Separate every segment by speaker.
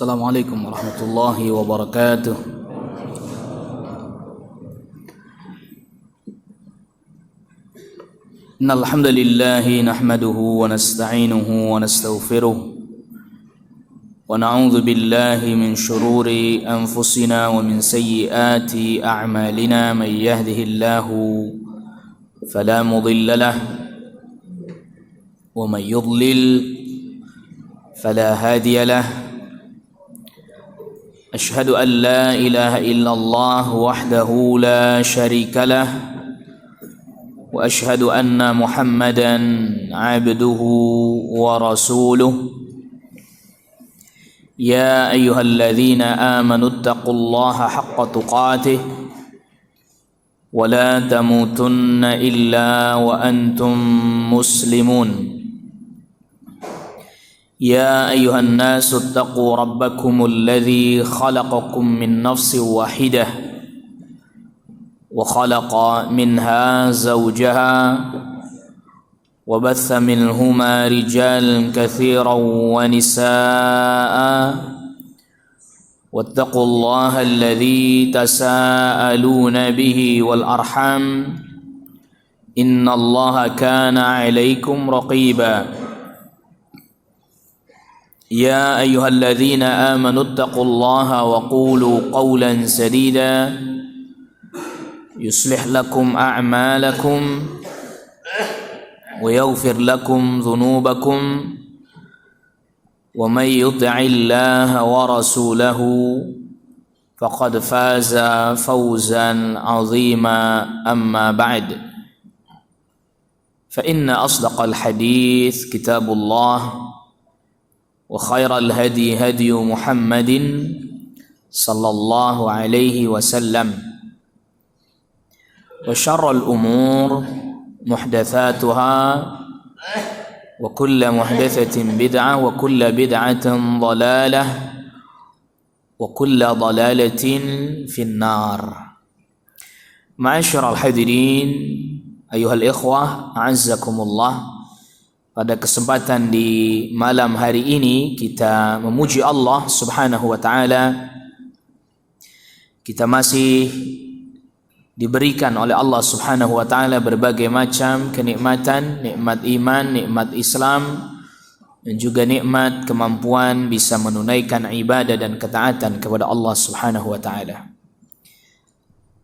Speaker 1: Assalamualaikum warahmatullahi wabarakatuh. Innal hamdalillah nahmaduhu wa nasta'inuhu wa nastaghfiruh wa na'udzu billahi min shururi anfusina wa min sayyiati a'malina. May yahdihillahu fala mudilla lahu wa may yudlil fala hadiya lahu. أشهد أن لا إله إلا الله وحده لا شريك له وأشهد أن محمدا عبده ورسوله يا أيها الذين آمنوا اتقوا الله حق تقاته ولا تموتن إلا وأنتم مسلمون. يا أيها الناس اتقوا ربكم الذي خلقكم من نفس واحدة وخلق منها زوجها وبث منهما رجالا كثيرا ونساء واتقوا الله الذي تساءلون به والأرحام إن الله كان عليكم رقيبا. يا أيها الذين آمنوا اتقوا الله وقولوا قولا سديدا يصلح لكم أعمالكم ويغفر لكم ذنوبكم ومن يطع الله ورسوله فقد فاز فوزا عظيما. أما بعد فإن أصدق الحديث كتاب الله وخير الهدي هدي محمد صلى الله عليه وسلم وشر الأمور محدثاتها وكل محدثة بدعة وكل بدعة ضلالة وكل ضلالة في النار. معاشر الحاضرين أيها الإخوة أعزكم الله. Pada kesempatan di malam hari ini kita memuji Allah Subhanahu wa taala. Kita masih diberikan oleh Allah Subhanahu wa taala berbagai macam kenikmatan, nikmat iman, nikmat Islam, dan juga nikmat kemampuan bisa menunaikan ibadah dan ketaatan kepada Allah Subhanahu wa taala.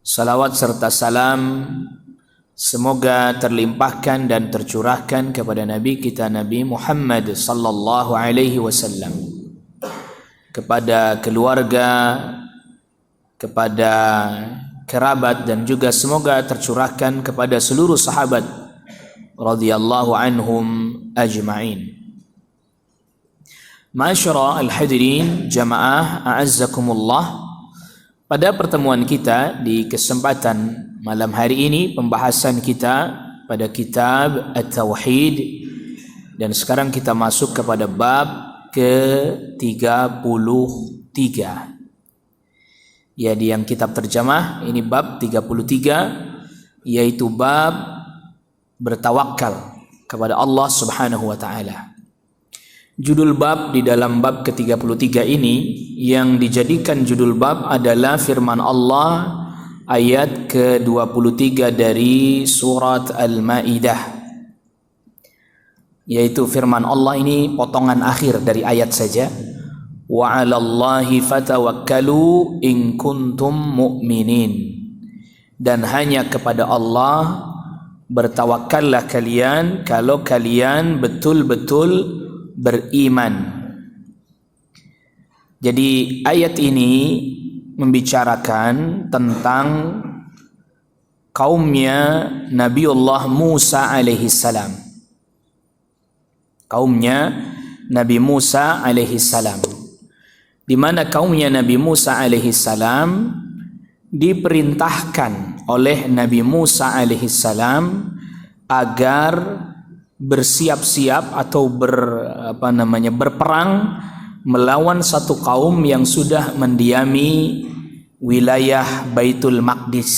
Speaker 1: Salawat serta salam semoga terlimpahkan dan tercurahkan kepada Nabi kita Nabi Muhammad sallallahu alaihi wasallam, kepada keluarga, kepada kerabat, dan juga semoga tercurahkan kepada seluruh sahabat radhiyallahu anhum ajma'in. Ma'asyara al-hadirin jamaah a'azzakumullah. Pada pertemuan kita di kesempatan malam hari ini, pembahasan kita pada kitab At-Tauhid, dan sekarang kita masuk kepada bab ke-33. Ya, di yang kitab terjemah ini bab 33, yaitu bab bertawakal kepada Allah Subhanahu wa taala. Judul bab di dalam bab ke-33 ini yang dijadikan judul bab adalah firman Allah ayat ke-23 dari surat Al-Maidah, yaitu firman Allah ini potongan akhir dari ayat saja. Wa 'alallahi fatawakkalu in kuntum mu'minin. Dan hanya kepada Allah bertawakkallah kalian kalau kalian betul-betul beriman. Jadi ayat ini membicarakan tentang kaumnya Nabiullah Musa alaihi salam. Kaumnya Nabi Musa alaihi salam, di mana kaumnya Nabi Musa alaihi salam diperintahkan oleh Nabi Musa alaihi salam agar bersiap-siap atau berperang melawan satu kaum yang sudah mendiami wilayah Baitul Maqdis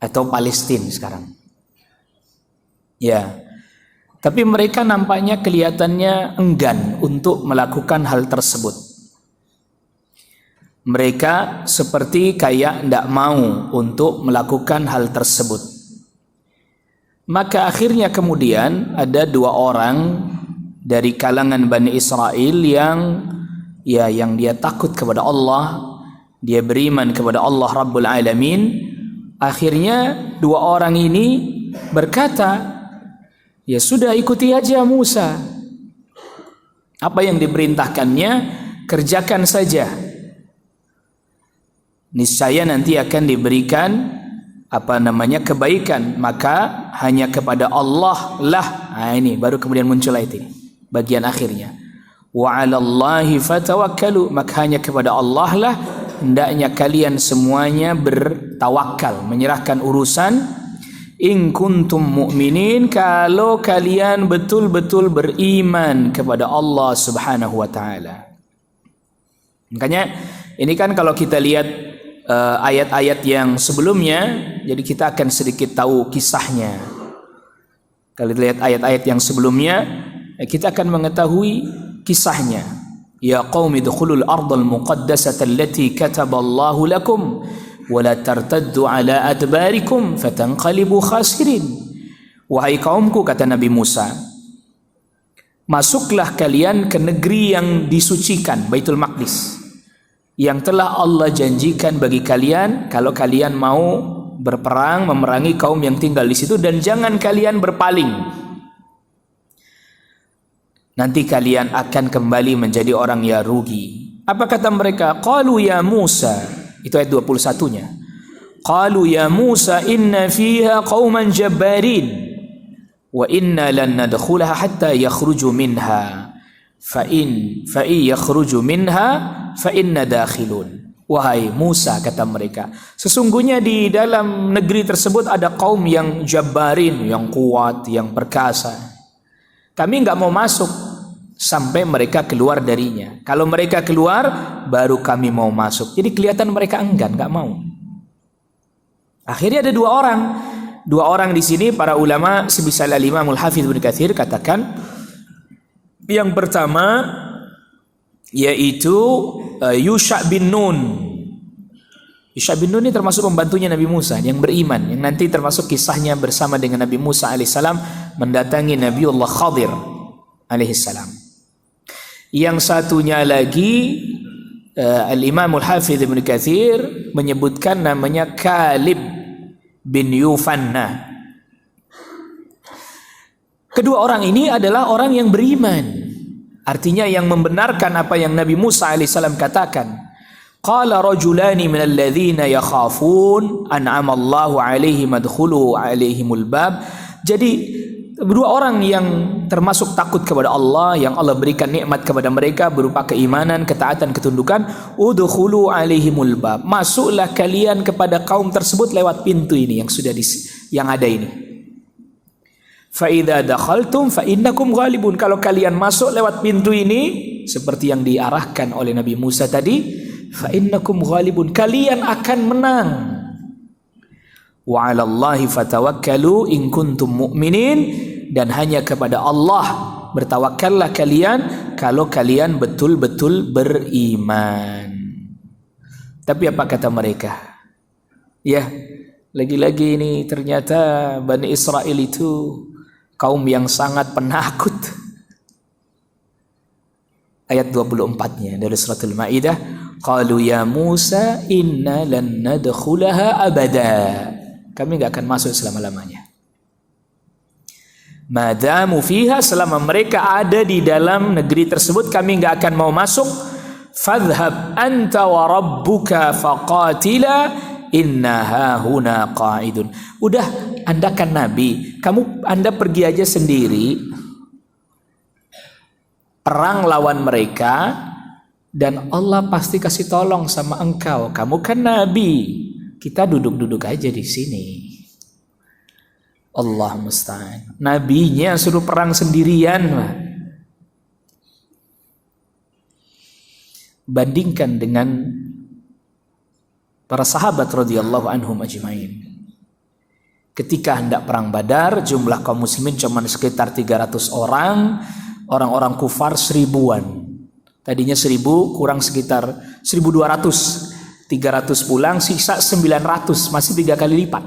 Speaker 1: atau Palestina sekarang. Ya. Tapi mereka nampaknya kelihatannya enggan untuk melakukan hal tersebut. Mereka seperti kayak tidak mau untuk melakukan hal tersebut. Maka akhirnya kemudian ada 2 orang dari kalangan Bani Israel yang dia takut kepada Allah, dia beriman kepada Allah Rabbul Alamin. Akhirnya 2 orang ini berkata, ya sudah, ikuti aja Musa. Apa yang diperintahkannya, kerjakan saja. Niscaya nanti akan diberikan kebaikan. Maka hanya kepada Allah lah. Ini baru kemudian muncul ayat ini, bagian akhirnya. Wa 'alallahi fatawakkalu, maka hanya kepada Allah lah hendaknya kalian semuanya bertawakal, menyerahkan urusan. In kuntum mu'minin, kalau kalian betul-betul beriman kepada Allah Subhanahu wa taala. Makanya ini kan kalau kita lihat ayat-ayat yang sebelumnya, jadi kita akan sedikit tahu kisahnya. Kalau lihat ayat-ayat yang sebelumnya, kita akan mengetahui kisahnya. Ya qaumi dukhulul ardal muqaddasata allati kataballahu lakum wala tartaddu ala adbarikum fatanqalibu khasirin. Wahai kaumku, kata Nabi Musa, masuklah kalian ke negeri yang disucikan, Baitul Maqdis, yang telah Allah janjikan bagi kalian kalau kalian mau berperang memerangi kaum yang tinggal di situ, dan jangan kalian berpaling. Nanti kalian akan kembali menjadi orang yang rugi. Apa kata mereka? Qalu ya Musa, itu ayat 21-nya. Qalu ya Musa inna fiha qauman jabbarin wa inna lan nadkhulaha hatta yakhruju minha fa in yakhruju minha fa inna dakhilun. Wahai Musa, kata mereka, sesungguhnya di dalam negeri tersebut ada kaum yang jabbarin, yang kuat, yang perkasa. Kami enggak mau masuk sampai mereka keluar darinya. Kalau mereka keluar, baru kami mau masuk. Jadi kelihatan mereka enggan, enggak mau. Akhirnya ada 2 orang. 2 orang di sini para ulama, sebisal Al-Imamul Hafidz Ibnu Katsir katakan, yang pertama yaitu Yusha bin Nun. Yusha bin Nun ini termasuk pembantunya Nabi Musa yang beriman, yang nanti termasuk kisahnya bersama dengan Nabi Musa alaihissalam mendatangi Nabiullah Khadir alaihissalam. Yang satunya lagi Al-Imamul Hafidz Ibnu Katsir menyebutkan namanya Kalib bin Yufanna. Kedua orang ini adalah orang yang beriman, artinya yang membenarkan apa yang Nabi Musa alaihissalam katakan. Qala rajulani minal ladzina yakhafun an'ama Allahu alaihim adkhulu alaihimul bab. Jadi 2 orang yang termasuk takut kepada Allah, yang Allah berikan nikmat kepada mereka berupa keimanan, ketaatan, ketundukan. Udkhulu alaihimul bab, masuklah kalian kepada kaum tersebut lewat pintu ini yang sudah yang ada ini. Fa idza dakhaltum fa innakum ghalibun, kalau kalian masuk lewat pintu ini seperti yang diarahkan oleh Nabi Musa tadi, fa innakum ghalibun, kalian akan menang. Wa 'alallahi fatawakkalu in kuntum mu'minin, dan hanya kepada Allah bertawakallah kalian kalau kalian betul-betul beriman. Tapi apa kata mereka? Ya, lagi-lagi ini ternyata Bani Israel itu kaum yang sangat penakut. Ayat 24-nya dari suratul Maidah, qalu ya Musa inna lan nadkhulaha abada, kami enggak akan masuk selama-lamanya. Madamu fiha, selama mereka ada di dalam negeri tersebut kami enggak akan mau masuk. Fadhhab anta wa rabbuka faqatila inna hahuna qa'idun. Udah, Anda kan nabi, Anda pergi aja sendiri, perang lawan mereka, dan Allah pasti kasih tolong sama engkau. Kamu kan nabi, kita duduk-duduk aja di sini. Allah musta'an. Nabinya suruh perang sendirian. Bandingkan dengan para sahabat radhiyallahu anhum ajmain. Ketika hendak perang Badar, jumlah kaum muslimin cuma sekitar 300 orang, orang-orang kufar 1000-an. Tadinya 1000 kurang sekitar 1200. 300 pulang, sisa 900, masih 3 kali lipat.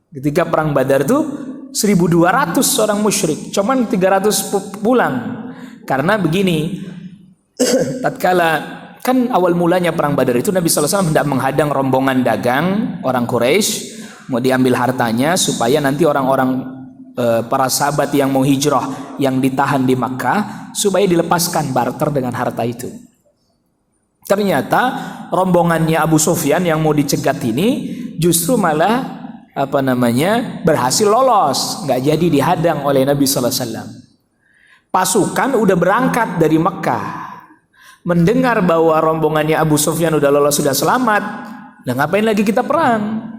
Speaker 1: Ketika perang Badar itu 1200 orang musyrik, cuman 300 pulang. Karena begini, tatkala kan awal mulanya perang Badar itu Nabi SAW hendak menghadang rombongan dagang orang Quraisy, mau diambil hartanya supaya nanti orang-orang para sahabat yang mau hijrah yang ditahan di Makkah supaya dilepaskan barter dengan harta itu. Ternyata rombongannya Abu Sufyan yang mau dicegat ini justru malah berhasil lolos, nggak jadi dihadang oleh Nabi Sallallahu Alaihi Wasallam. Pasukan udah berangkat dari Mekah, mendengar bahwa rombongannya Abu Sufyan udah lolos, sudah selamat, nah ngapain lagi kita perang?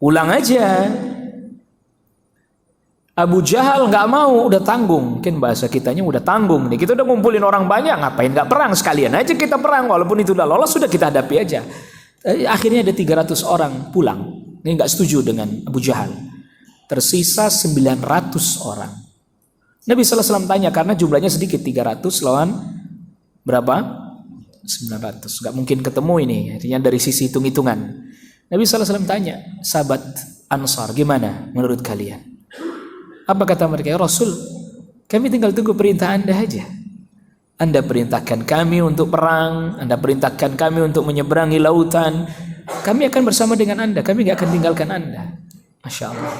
Speaker 1: Ulang aja. Abu Jahal nggak mau, udah tanggung, mungkin bahasa kitanya udah tanggung nih. Kita udah ngumpulin orang banyak, ngapain nggak perang, sekalian aja kita perang, walaupun itu udah lolos sudah kita hadapi aja. Akhirnya ada 300 orang pulang. Ini nggak setuju dengan Abu Jahal. Tersisa 900 orang. Nabi SAW tanya, karena jumlahnya sedikit, 300 lawan berapa? 900. Nggak mungkin ketemu ini. Artinya dari sisi hitung-hitungan. Nabi SAW tanya, sahabat Ansar, gimana menurut kalian? Apa kata mereka? Ya Rasul, kami tinggal tunggu perintah Anda aja. Anda perintahkan kami untuk perang, Anda perintahkan kami untuk menyeberangi lautan, kami akan bersama dengan Anda, kami gak akan tinggalkan Anda. Masya Allah.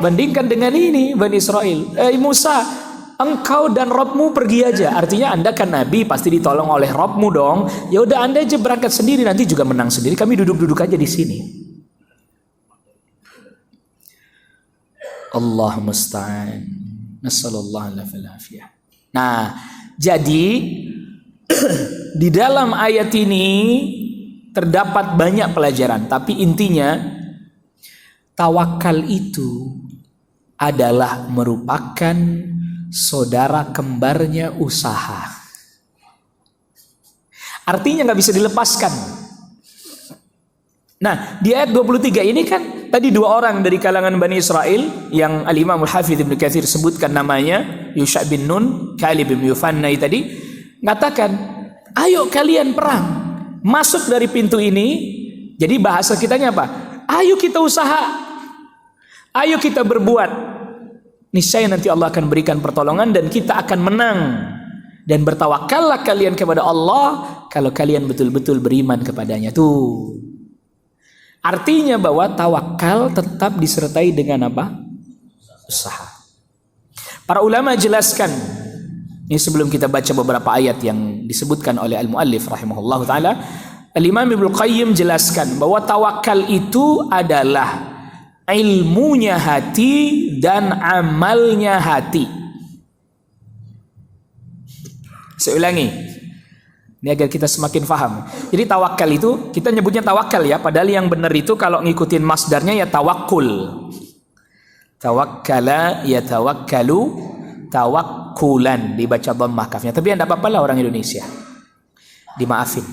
Speaker 1: Bandingkan dengan ini Bani Israel, Musa, engkau dan Robmu pergi aja. Artinya Anda kan Nabi, pasti ditolong oleh Robmu dong. Ya udah Anda aja berangkat sendiri, nanti juga menang sendiri, kami duduk-duduk aja di sini. Allah musta'an. Nasallallahu alaihi wasallam. Nah, jadi di dalam ayat ini terdapat banyak pelajaran, tapi intinya tawakal itu adalah merupakan saudara kembarnya usaha. Artinya nggak bisa dilepaskan. Nah, di ayat 23 ini kan tadi 2 orang dari kalangan Bani Israel yang Al-Imam Al-Hafidh Ibnu Katsir sebutkan namanya, Yusha bin Nun, Kalib bin Yufannai tadi, mengatakan, ayo kalian perang, masuk dari pintu ini. Jadi bahasa kitanya apa? Ayo kita usaha, ayo kita berbuat, niscaya nanti Allah akan berikan pertolongan dan kita akan menang. Dan bertawakallah kalian kepada Allah kalau kalian betul-betul beriman kepadanya. Tuh, artinya bahwa tawakal tetap disertai dengan apa? Usaha. Para ulama jelaskan, ini sebelum kita baca beberapa ayat yang disebutkan oleh al-muallif rahimahullah ta'ala, Al-Imam Ibnu Qayyim jelaskan bahwa tawakal itu adalah ilmunya hati dan amalnya hati. Saya ulangi, ini agar kita semakin paham. Jadi tawakal itu, kita nyebutnya tawakal ya, padahal yang benar itu kalau ngikutin masdarnya ya tawakkul. Tawakkala ya tawakkalu, tawakkulan, dibaca dhammah kafnya. Tapi enggak apa-apa lah orang Indonesia, dimaafin.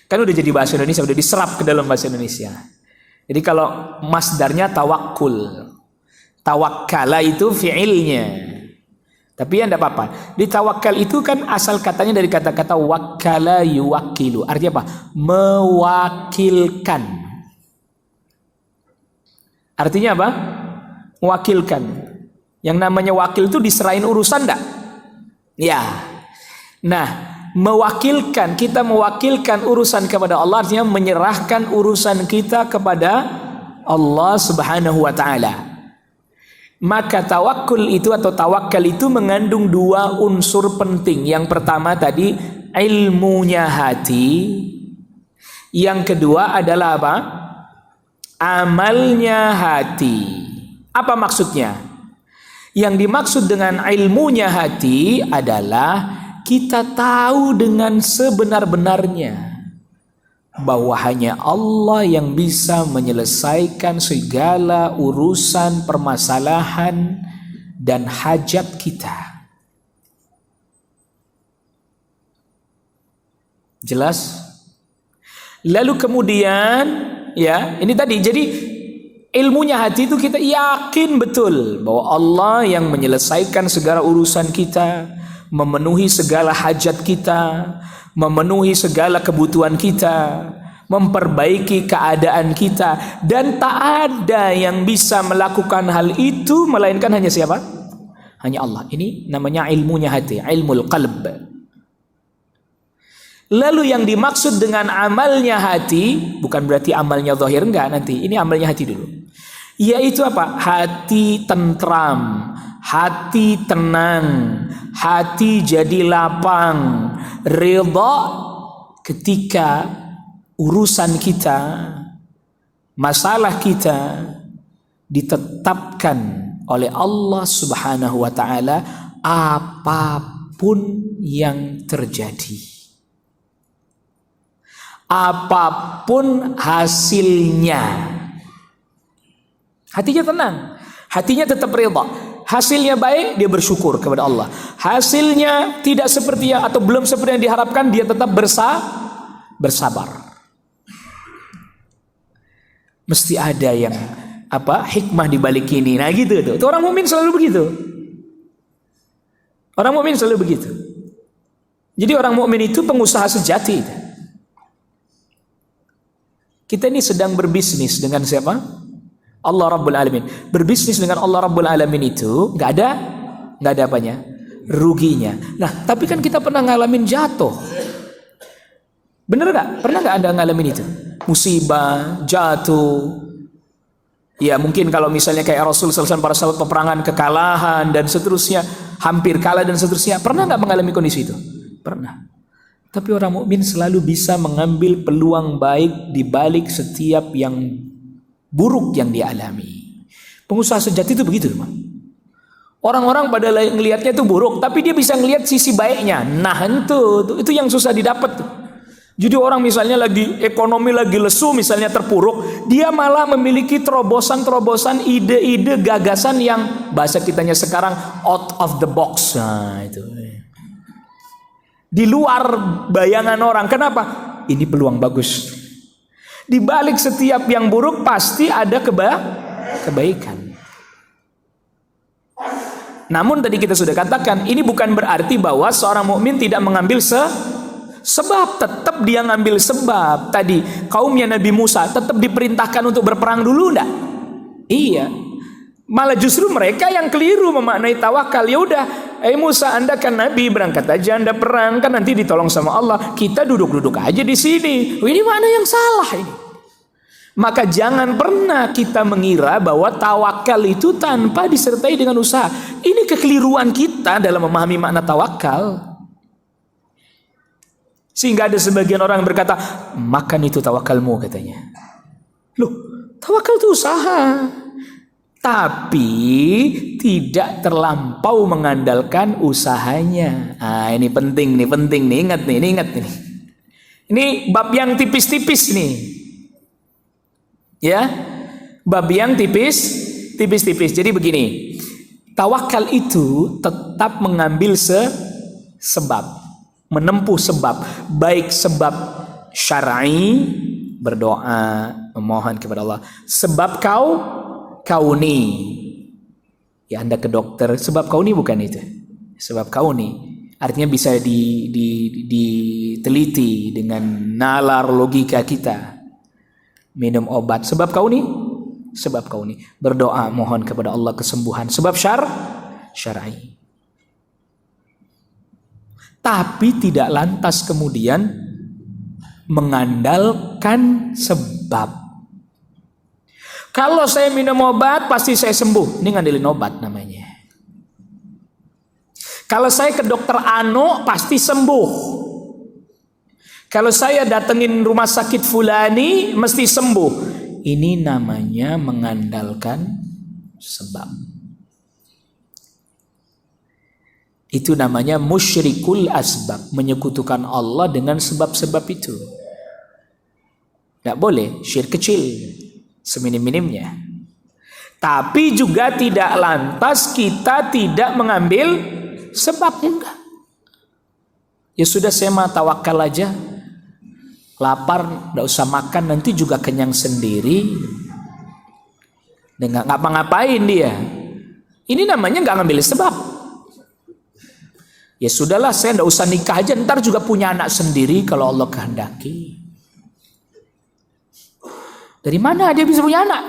Speaker 1: Kan udah jadi bahasa Indonesia, udah diserap ke dalam bahasa Indonesia. Jadi kalau masdarnya tawakkul, tawakkala itu fiilnya. Tapi ya enggak apa-apa. Di tawakal itu kan asal katanya dari kata-kata wakkala yuwakkilu. Artinya apa? Mewakilkan. Artinya apa? Mewakilkan. Yang namanya wakil itu diserahin urusan enggak? Ya. Nah, mewakilkan, kita mewakilkan urusan kepada Allah, artinya menyerahkan urusan kita kepada Allah Subhanahu wa taala. Maka tawakkul itu atau tawakal itu mengandung 2 unsur penting. Yang pertama tadi ilmunya hati. Yang kedua adalah apa? Amalnya hati. Apa maksudnya? Yang dimaksud dengan ilmunya hati adalah kita tahu dengan sebenar-benarnya bahwa hanya Allah yang bisa menyelesaikan segala urusan, permasalahan dan hajat kita. Jelas? Lalu kemudian ya, ini tadi jadi ilmunya hati itu kita yakin betul bahwa Allah yang menyelesaikan segala urusan kita, memenuhi segala hajat kita, memenuhi segala kebutuhan kita, memperbaiki keadaan kita, dan tak ada yang bisa melakukan hal itu melainkan hanya siapa? Hanya Allah. Ini namanya ilmunya hati, ilmul qalb. Lalu yang dimaksud dengan amalnya hati bukan berarti amalnya zahir, enggak, nanti. Ini amalnya hati dulu. Yaitu apa? Hati tentram, hati tenang, hati jadi lapang, ridha ketika urusan kita, masalah kita ditetapkan oleh Allah Subhanahu wa taala apapun yang terjadi. Apapun hasilnya. Hatinya tenang, hatinya tetap ridha. Hasilnya baik, dia bersyukur kepada Allah. Hasilnya tidak seperti yang atau belum seperti yang diharapkan, dia tetap bersabar. Mesti ada yang hikmah di balik ini. Nah gitu tuh. Orang mukmin selalu begitu. Orang mukmin selalu begitu. Jadi orang mukmin itu pengusaha sejati. Kita ini sedang berbisnis dengan siapa? Allah Rabbul Alamin. Berbisnis dengan Allah Rabbul Alamin itu nggak ada apanya? Ruginya. Nah, tapi kan kita pernah ngalamin jatuh. Bener nggak? Pernah nggak Anda ngalamin itu? Musibah, jatuh. Ya mungkin kalau misalnya kayak Rasul SAW, para sahabat peperangan, kekalahan dan seterusnya, hampir kalah dan seterusnya. Pernah nggak mengalami kondisi itu? Pernah. Tapi orang mukmin selalu bisa mengambil peluang baik di balik setiap yang buruk yang dialami. Pengusaha sejati itu begitu, teman. Orang-orang pada ngelihatnya itu buruk, tapi dia bisa ngelihat sisi baiknya. Nah, itu yang susah didapat tuh. Jadi orang misalnya lagi ekonomi lagi lesu, misalnya terpuruk, dia malah memiliki terobosan-terobosan, ide-ide, gagasan yang bahasa kitanya sekarang out of the box. Nah, itu. Di luar bayangan orang. Kenapa? Ini peluang bagus. Di balik setiap yang buruk pasti ada kebaikan. Namun tadi kita sudah katakan, ini bukan berarti bahwa seorang mukmin tidak mengambil sebab. Tetap dia ngambil sebab. Tadi kaumnya Nabi Musa tetap diperintahkan untuk berperang dulu enggak? Iya. Malah justru mereka yang keliru memaknai tawakal. Ya udah, Musa, Anda kan Nabi, berangkat aja Anda perang, kan nanti ditolong sama Allah. Kita duduk-duduk aja di sini. Ini mana yang salah ini? Maka jangan pernah kita mengira bahwa tawakal itu tanpa disertai dengan usaha. Ini kekeliruan kita dalam memahami makna tawakal. Sehingga ada sebagian orang yang berkata, makan itu tawakalmu, katanya. Loh, tawakal itu usaha. Tapi tidak terlampau mengandalkan usahanya. Ah, ini penting nih, ingat nih. Ini bab yang tipis-tipis nih. Ya. Bab yang tipis-tipis. Jadi begini. Tawakal itu tetap mengambil sebab, menempuh sebab, baik sebab syar'i, berdoa, memohon kepada Allah, sebab kauni. Ya, Anda ke dokter, sebab kauni bukan itu. Sebab kauni artinya bisa diteliti dengan nalar logika kita. Minum obat, sebab kauni. Berdoa, mohon kepada Allah kesembuhan, sebab syar'i. Tapi tidak lantas kemudian mengandalkan sebab. Kalau saya minum obat pasti saya sembuh. Ini ngandelin obat namanya. Kalau saya ke dokter Ano pasti sembuh. Kalau saya datengin rumah sakit fulani mesti sembuh. Ini namanya mengandalkan sebab. Itu namanya musyrikul asbab, menyekutukan Allah dengan sebab-sebab itu. Tidak boleh, syirik kecil. Seminim-minimnya. Tapi juga tidak lantas kita tidak mengambil sebab, enggak. Ya sudah, saya mah tawakal aja. lapar, nggak usah makan, nanti juga kenyang sendiri. Dan nggak ngapa-ngapain dia. Ini namanya nggak ngambil sebab. Ya sudahlah, saya nggak usah nikah aja, ntar juga punya anak sendiri kalau Allah kehendaki. Dari mana dia bisa punya anak?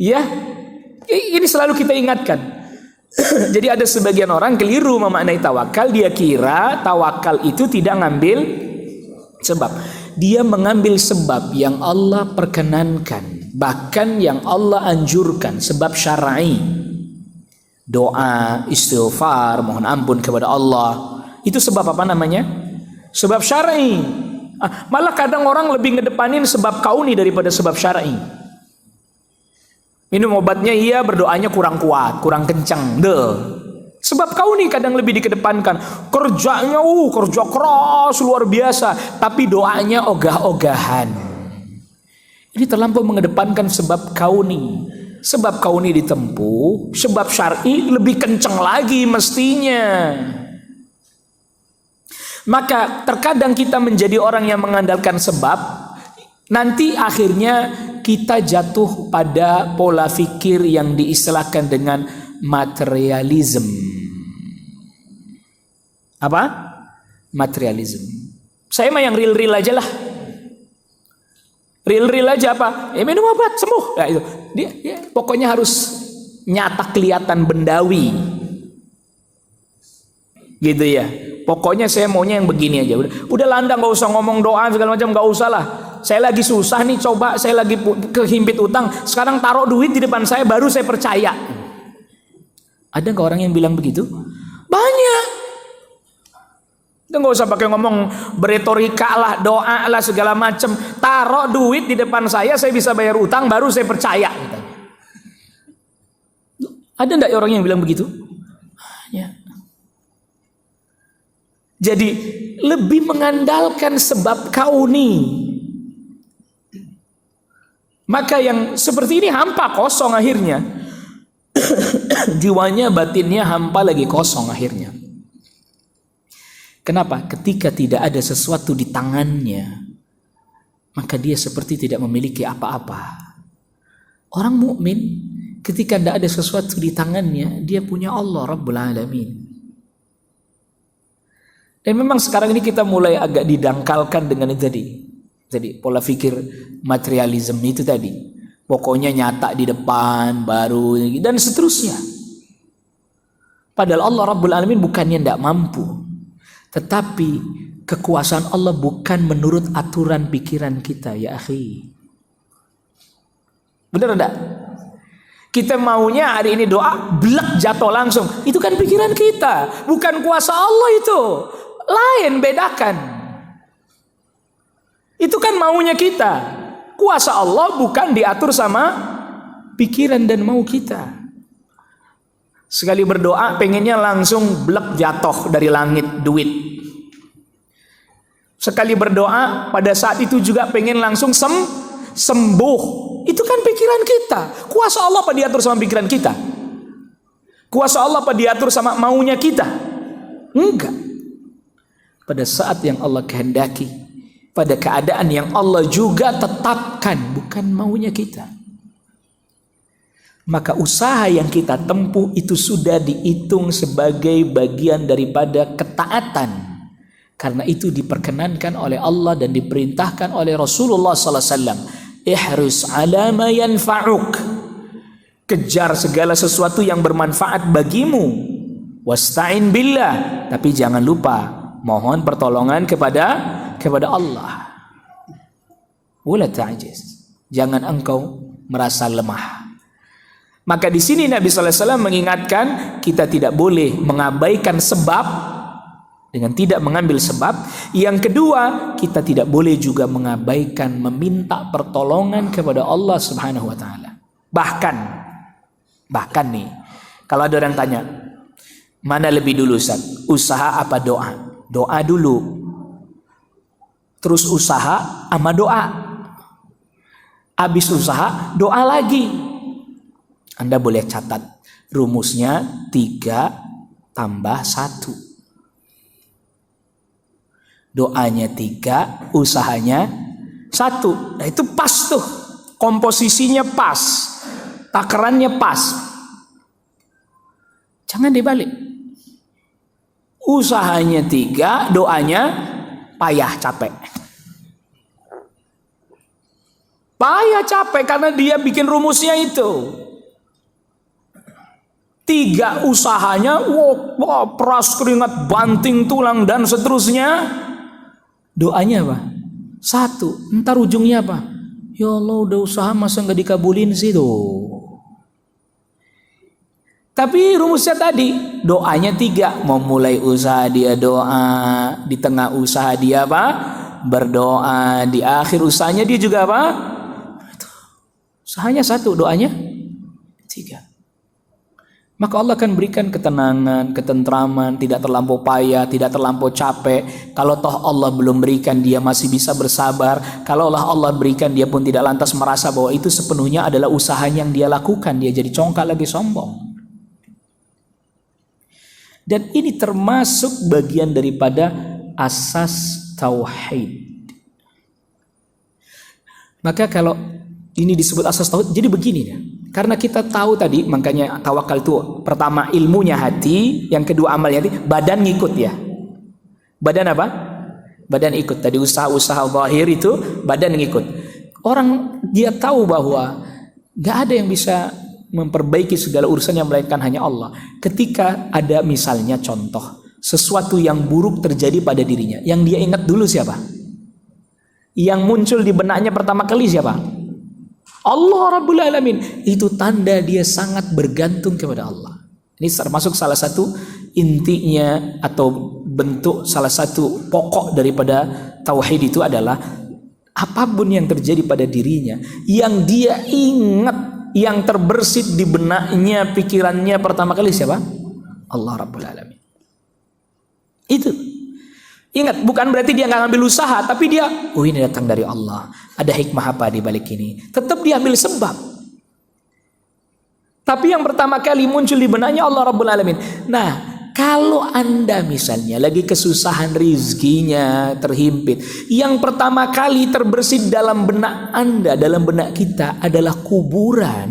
Speaker 1: Ya, ini selalu kita ingatkan. Jadi ada sebagian orang keliru memaknai tawakal. Dia kira tawakal itu tidak ngambil sebab. Dia mengambil sebab yang Allah perkenankan, bahkan yang Allah anjurkan, sebab syar'i. Doa, istighfar, mohon ampun kepada Allah. Itu sebab apa namanya? Sebab syar'i. Malah kadang orang lebih ngedepanin sebab kauni daripada sebab syar'i. Minum obatnya iya, berdoanya kurang kuat, kurang kencang. Sebab kauni kadang lebih dikedepankan. Kerjanya kerja keras luar biasa, tapi doanya ogah-ogahan. Ini terlampau mengedepankan sebab kauni. Sebab kauni ditempuh, sebab syar'i lebih kencang lagi mestinya. Maka terkadang kita menjadi orang yang mengandalkan sebab, nanti akhirnya kita jatuh pada pola fikir yang diistilahkan dengan materialism. Apa? Materialism. Saya mah yang real-real aja lah. Real-real aja apa? Minum obat sembuh. Nah, itu. Dia pokoknya harus nyata kelihatan bendawi. Gitu ya. Pokoknya saya maunya yang begini aja. Udah landang, nggak usah ngomong doa segala macam, nggak usah lah. Saya lagi susah nih, coba saya lagi kehimpit utang. Sekarang taruh duit di depan saya, baru saya percaya. Ada nggak orang yang bilang begitu? Banyak. Itu nggak usah pakai ngomong beretorika lah, doa lah segala macam. Taruh duit di depan saya bisa bayar utang, baru saya percaya. Ada nggak orang yang bilang begitu? Banyak. Jadi lebih mengandalkan sebab kauni. Maka yang seperti ini hampa, kosong akhirnya. Jiwanya, batinnya hampa lagi, kosong akhirnya. Kenapa? Ketika tidak ada sesuatu di tangannya, maka dia seperti tidak memiliki apa-apa. Orang mukmin ketika tidak ada sesuatu di tangannya, dia punya Allah Rabbul Alamin. Dan memang sekarang ini kita mulai agak didangkalkan dengan itu tadi. Jadi pola pikir materialisme itu tadi. Pokoknya nyata di depan, baru, dan seterusnya. Padahal Allah Rabbul Alamin bukannya tidak mampu. Tetapi kekuasaan Allah bukan menurut aturan pikiran kita, ya akhi. Benar enggak? Kita maunya hari ini doa, blek jatuh langsung. Itu kan pikiran kita, bukan kuasa Allah itu. Lain, bedakan. Itu kan maunya kita. Kuasa Allah bukan diatur sama pikiran dan mau kita. Sekali berdoa pengennya langsung blek jatuh dari langit duit. Sekali berdoa pada saat itu juga pengen langsung sembuh. Itu kan pikiran kita. Kuasa Allah apa diatur sama pikiran kita? Kuasa Allah apa diatur sama maunya kita? Enggak. Pada saat yang Allah kehendaki, pada keadaan yang Allah juga tetapkan, bukan maunya kita. Maka usaha yang kita tempuh itu sudah dihitung sebagai bagian daripada ketaatan. Karena itu diperkenankan oleh Allah dan diperintahkan oleh Rasulullah SAW. Ihrus ala ma yanfa'uk. Kejar segala sesuatu yang bermanfaat bagimu. Wasta'in billah. Tapi jangan lupa mohon pertolongan kepada Allah. Wala ta'jiz. Jangan engkau merasa lemah. Maka di sini Nabi sallallahu alaihi wasallam mengingatkan kita tidak boleh mengabaikan sebab dengan tidak mengambil sebab. Yang kedua, kita tidak boleh juga mengabaikan meminta pertolongan kepada Allah Subhanahu wa taala. Bahkan nih, kalau ada orang tanya, mana lebih dulu Ustaz? Usaha apa doa? Doa dulu, terus usaha sama doa, habis usaha doa lagi. Anda boleh catat rumusnya 3 tambah 1. Doanya 3, usahanya 1. Nah itu pas tuh, komposisinya pas, takarannya pas. Jangan dibalik. Usahanya 3, doanya payah, capek. Payah, capek karena dia bikin rumusnya itu. 3 usahanya, peras keringat, banting tulang dan seterusnya. Doanya apa? 1. Ntar ujungnya apa? Ya Allah, udah usaha masa nggak dikabulin sih tuh. Tapi rumusnya tadi, doanya 3. Mau mulai usaha dia doa, di tengah usaha dia apa? Berdoa, di akhir usahanya dia juga apa? Usahanya 1, doanya 3. Maka Allah akan berikan ketenangan, ketentraman, tidak terlampau payah, tidak terlampau capek. Kalau toh Allah belum berikan, dia masih bisa bersabar. Kalau Allah berikan, dia pun tidak lantas merasa bahwa itu sepenuhnya adalah usaha yang dia lakukan. Dia jadi congkak lagi, sombong. Dan ini termasuk bagian daripada asas tauhid. Maka kalau ini disebut asas tauhid, jadi begini ya. Karena kita tahu tadi, makanya tawakal itu pertama ilmunya hati, yang kedua amalnya hati, badan ngikut ya. Badan apa? Badan ikut. Tadi usaha-usaha zahir itu badan ngikut. Orang dia tahu bahwa gak ada yang bisa memperbaiki segala urusannya melainkan hanya Allah. Ketika ada misalnya contoh sesuatu yang buruk terjadi pada dirinya, yang dia ingat dulu siapa? Yang muncul di benaknya pertama kali siapa? Allah Rabbul Alamin. Itu tanda dia sangat bergantung kepada Allah. Ini termasuk salah satu intinya atau bentuk, salah satu pokok daripada tauhid itu adalah apapun yang terjadi pada dirinya, yang dia ingat, yang terbersit di benaknya, pikirannya pertama kali siapa? Allah Rabbul Alamin. Itu. Ingat, bukan berarti dia nggak ngambil usaha, tapi dia, oh ini datang dari Allah. Ada hikmah apa di balik ini? Tetap dia ambil sebab. Tapi yang pertama kali muncul di benaknya Allah Rabbul Alamin. Nah, kalau Anda misalnya lagi kesusahan rizkinya terhimpit, yang pertama kali terbersit dalam benak Anda, dalam benak kita adalah kuburan,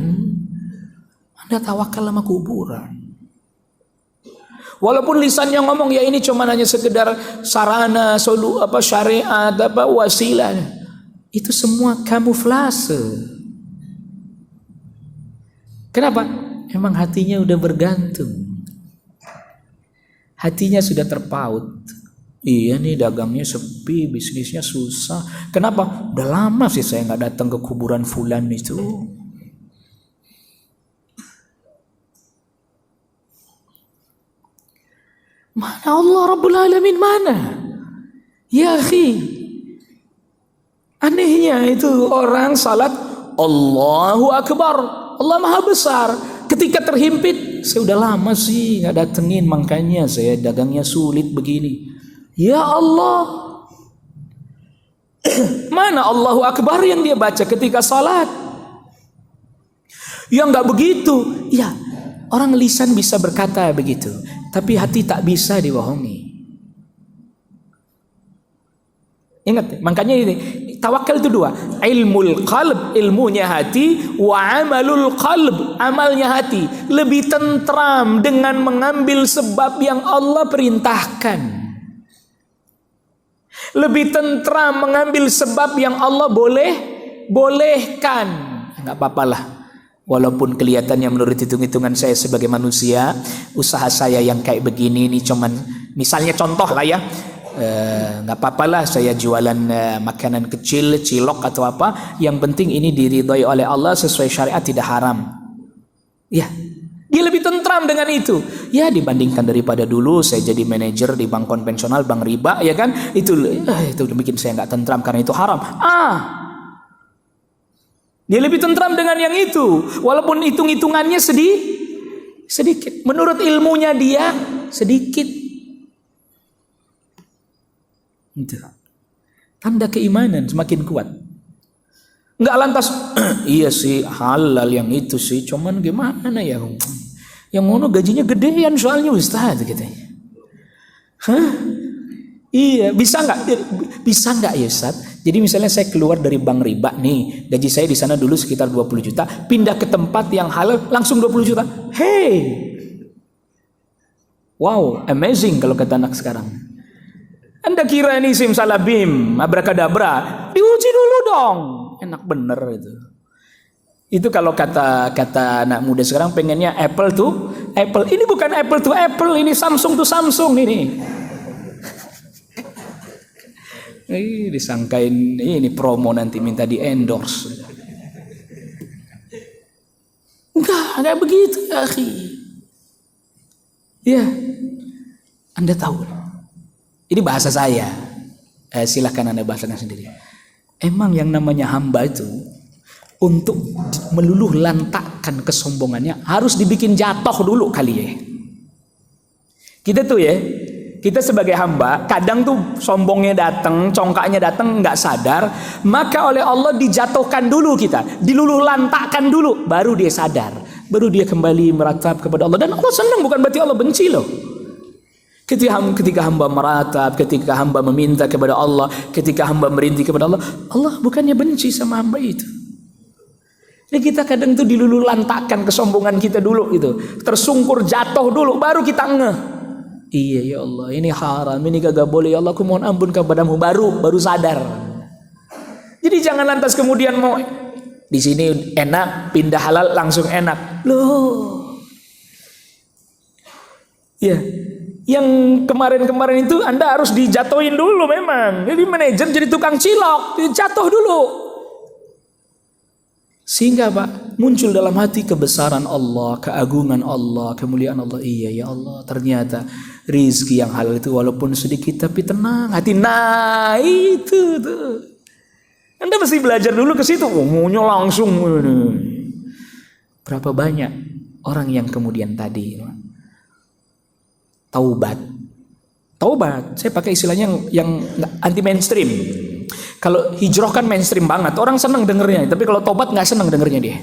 Speaker 1: Anda tawakal sama kuburan. Walaupun lisannya ngomong ya ini cuma hanya sekedar sarana, syariat, wasilah. Itu semua kamuflase. Kenapa? Emang hatinya udah bergantung. Hatinya sudah terpaut. Iya nih dagangnya sepi, bisnisnya susah. Kenapa? Udah lama sih saya nggak datang ke kuburan fulan itu. Mana Allah Rabbul Alamin mana? Ya akhi, anehnya itu orang salat Allahu Akbar, Allah Maha Besar. Ketika terhimpit, saya udah lama sih nggak datengin, makanya saya dagangnya sulit begini. Ya Allah, mana Allahu Akbar yang dia baca ketika salat? Ya nggak begitu. Ya, orang lisan bisa berkata begitu, tapi hati tak bisa dibohongi. Ingat, makanya ini tawakal itu 2. Ilmul qalb, ilmunya hati, wa amalul qalb, amalnya hati. Lebih tentram dengan mengambil sebab yang Allah perintahkan. Lebih tentram mengambil sebab yang Allah bolehkan. Enggak apa-apalah. Walaupun kelihatannya menurut hitung-hitungan saya sebagai manusia, usaha saya yang kayak begini ini cuman misalnya contoh lah ya, nggak apa-apalah saya jualan makanan kecil, cilok atau apa, yang penting ini diridhoi oleh Allah sesuai syariat, tidak haram. Ya, dia lebih tentram dengan itu. Ya dibandingkan daripada dulu saya jadi manajer di bank konvensional, bank riba, ya kan? Itu bikin saya nggak tentram karena itu haram. Dia lebih tentram dengan yang itu, walaupun hitung-hitungannya sedikit. Menurut ilmunya dia sedikit. Itu tanda keimanan semakin kuat. Enggak lantas iya sih halal yang itu sih, cuman gimana ya? Yang ngono gajinya gedean soalnya Ustaz katanya.
Speaker 2: Iya, bisa nggak? Bisa nggak ya Ustaz? Jadi misalnya saya keluar dari bank riba nih, gaji saya di sana dulu sekitar 20 juta, pindah ke tempat yang halal langsung 20 juta. Hey, wow, amazing kalau kata anak sekarang. Anda kira ini simsalabim, abrakadabra? Diuji dulu dong. Enak bener itu. Itu kalau kata anak muda sekarang pengennya Apple to Apple. Ini bukan Apple to Apple, ini Samsung to Samsung ini. Disangkain ini promo nanti minta di endorse. Enggak begitu ya akhi. Ya, Anda tahu. Ini bahasa saya. Silahkan Anda bahasakan sendiri. Emang yang namanya hamba itu untuk meluluh lantakkan kesombongannya harus dibikin jatuh dulu kali ya. Kita tuh ya, kita sebagai hamba kadang tuh sombongnya datang, congkaknya datang nggak sadar, maka oleh Allah dijatuhkan dulu kita, diluluh lantakkan dulu, baru dia sadar, baru dia kembali meratap kepada Allah. Dan Allah senang, bukan berarti Allah benci loh. Ketika hamba meratap, ketika hamba meminta kepada Allah, ketika hamba merintih kepada Allah, Allah bukannya benci sama hamba itu. Jadi kita kadang tuh diluluh lantakkan kesombongan kita dulu gitu, tersungkur jatuh dulu, baru kita ngeh. Iya ya Allah, ini haram, ini kagak boleh ya Allah, aku mohon ampun kepadamu, baru sadar. Jadi jangan lantas kemudian mau di sini enak, pindah halal langsung enak. Loh. Ya, yang kemarin-kemarin itu Anda harus dijatuhin dulu memang. Jadi manajer jadi tukang cilok, jatuh dulu. Sehingga Pak, muncul dalam hati kebesaran Allah, keagungan Allah, kemuliaan Allah. Iya ya Allah, ternyata rizki yang halal itu walaupun sedikit tapi tenang hati. Nah itu tuh. Anda mesti belajar dulu ke situ. Maunya langsung. Berapa banyak orang yang kemudian tadi taubat. Saya pakai istilahnya yang anti mainstream. Kalau hijrah kan mainstream banget, orang seneng dengernya. Tapi kalau tobat nggak seneng dengernya dia.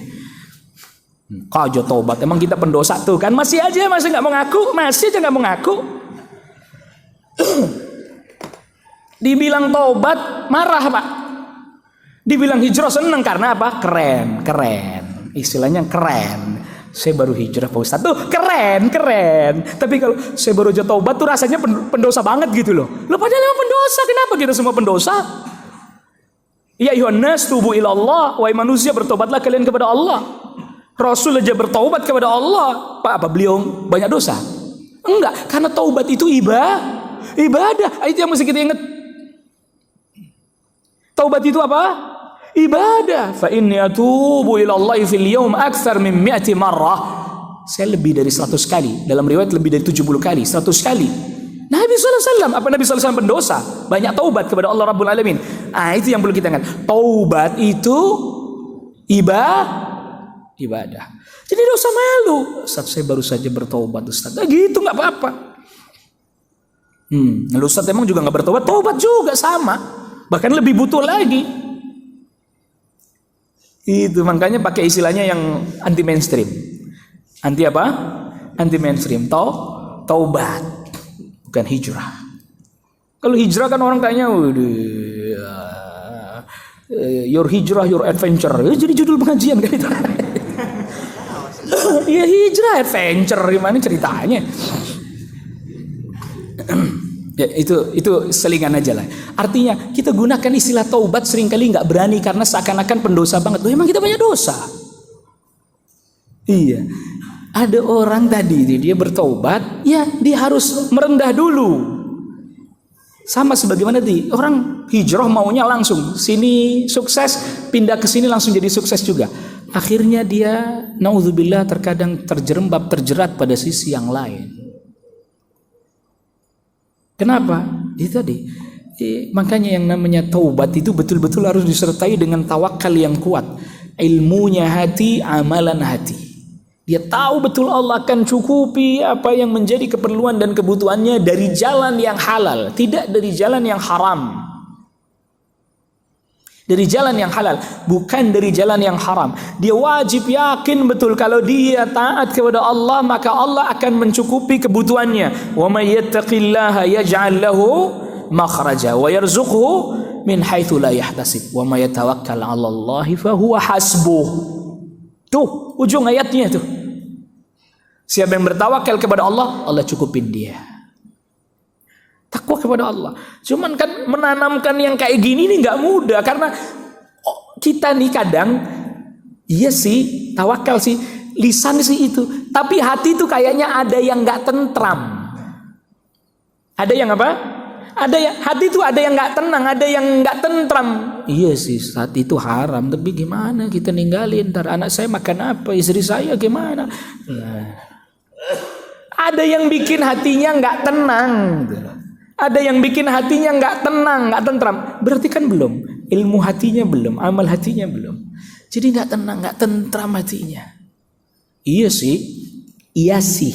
Speaker 2: Kajo tobat, emang kita pendosa tuh kan? Masih nggak mau ngaku, masih aja nggak mau ngaku. Dibilang tobat marah Pak. Dibilang hijrah seneng karena apa? Keren. Istilahnya keren. Saya baru hijrah Pak Ustadz tuh keren. Tapi kalau saya baru aja taubat tuh rasanya pendosa banget gitu loh. Lo padahal emang pendosa, kenapa kita semua pendosa? Ya Yohanes tubuh ilallah, wahai manusia bertobatlah kalian kepada Allah. Rasul aja bertobat kepada Allah. Apa beliau banyak dosa? Enggak, karena taubat itu ibadah. Itu yang mesti kita ingat. Taubat itu apa? Ibadah. Fa inni atubu ilallahi fil yaum aktsar min 100 marrah. Saya lebih dari 100 kali. Dalam riwayat lebih dari 70 kali, 100 kali. Nabi SAW, apa Nabi SAW pendosa? Banyak taubat kepada Allah Rabbul Alamin. Itu yang perlu kita ingat. Taubat itu ibadah. Jadi dosa malu. Ustaz, saya baru saja bertaubat Ustaz. Gitu nggak apa-apa. Lalu Ustaz emang juga nggak bertobat, taubat juga sama. Bahkan lebih butuh lagi. Itu makanya pakai istilahnya yang anti mainstream. Anti apa? Anti mainstream. Taubat. Bukan hijrah. Kalau hijrah kan orang tanya, your hijrah, your adventure. Jadi judul pengajian kan itu. Ya hijrah, adventure, gimana ceritanya? Ya, itu selingan aja lah. Artinya kita gunakan istilah taubat seringkali nggak berani karena seakan-akan pendosa banget. Loh, emang kita banyak dosa. Iya. Ada orang tadi dia bertaubat, ya dia harus merendah dulu. Sama sebagaimana tadi orang hijrah maunya langsung sini sukses, pindah ke sini langsung jadi sukses juga. Akhirnya dia naudzubillah terkadang terjerat pada sisi yang lain. Kenapa? Itu tadi. Makanya yang namanya taubat itu betul-betul harus disertai dengan tawakal yang kuat. Ilmunya hati, amalan hati. Dia tahu betul Allah akan cukupi apa yang menjadi keperluan dan kebutuhannya dari jalan yang halal, tidak dari jalan yang haram. Dari jalan yang halal, bukan dari jalan yang haram. Dia wajib yakin betul kalau dia taat kepada Allah, maka Allah akan mencukupi kebutuhannya. Wa may yattaqillaha yaj'al lahu makhraja wa yarzuqhu min haitsu la yahtasib wa may yatawakkal 'ala Allahi fa huwa hasbuh. Tuh ujung ayatnya tuh. Siapa yang bertawakal kepada Allah, Allah cukupin dia. Takwa kepada Allah. Cuman kan menanamkan yang kayak gini nih nggak mudah, karena kita nih kadang iya sih tawakal sih, lisan sih itu, tapi hati itu kayaknya ada yang nggak tentram. Ada yang apa? Ada yang hati itu ada yang nggak tenang, ada yang nggak tentram. Iya sih, hati itu haram, tapi gimana kita ninggalin? Ntar anak saya makan apa? Istri saya gimana? Nah, ada yang bikin hatinya nggak tenang. Ada yang bikin hatinya nggak tenang, nggak tentram. Berarti kan belum, ilmu hatinya belum, amal hatinya belum. Jadi nggak tenang, nggak tentram hatinya. Iya sih, iya sih.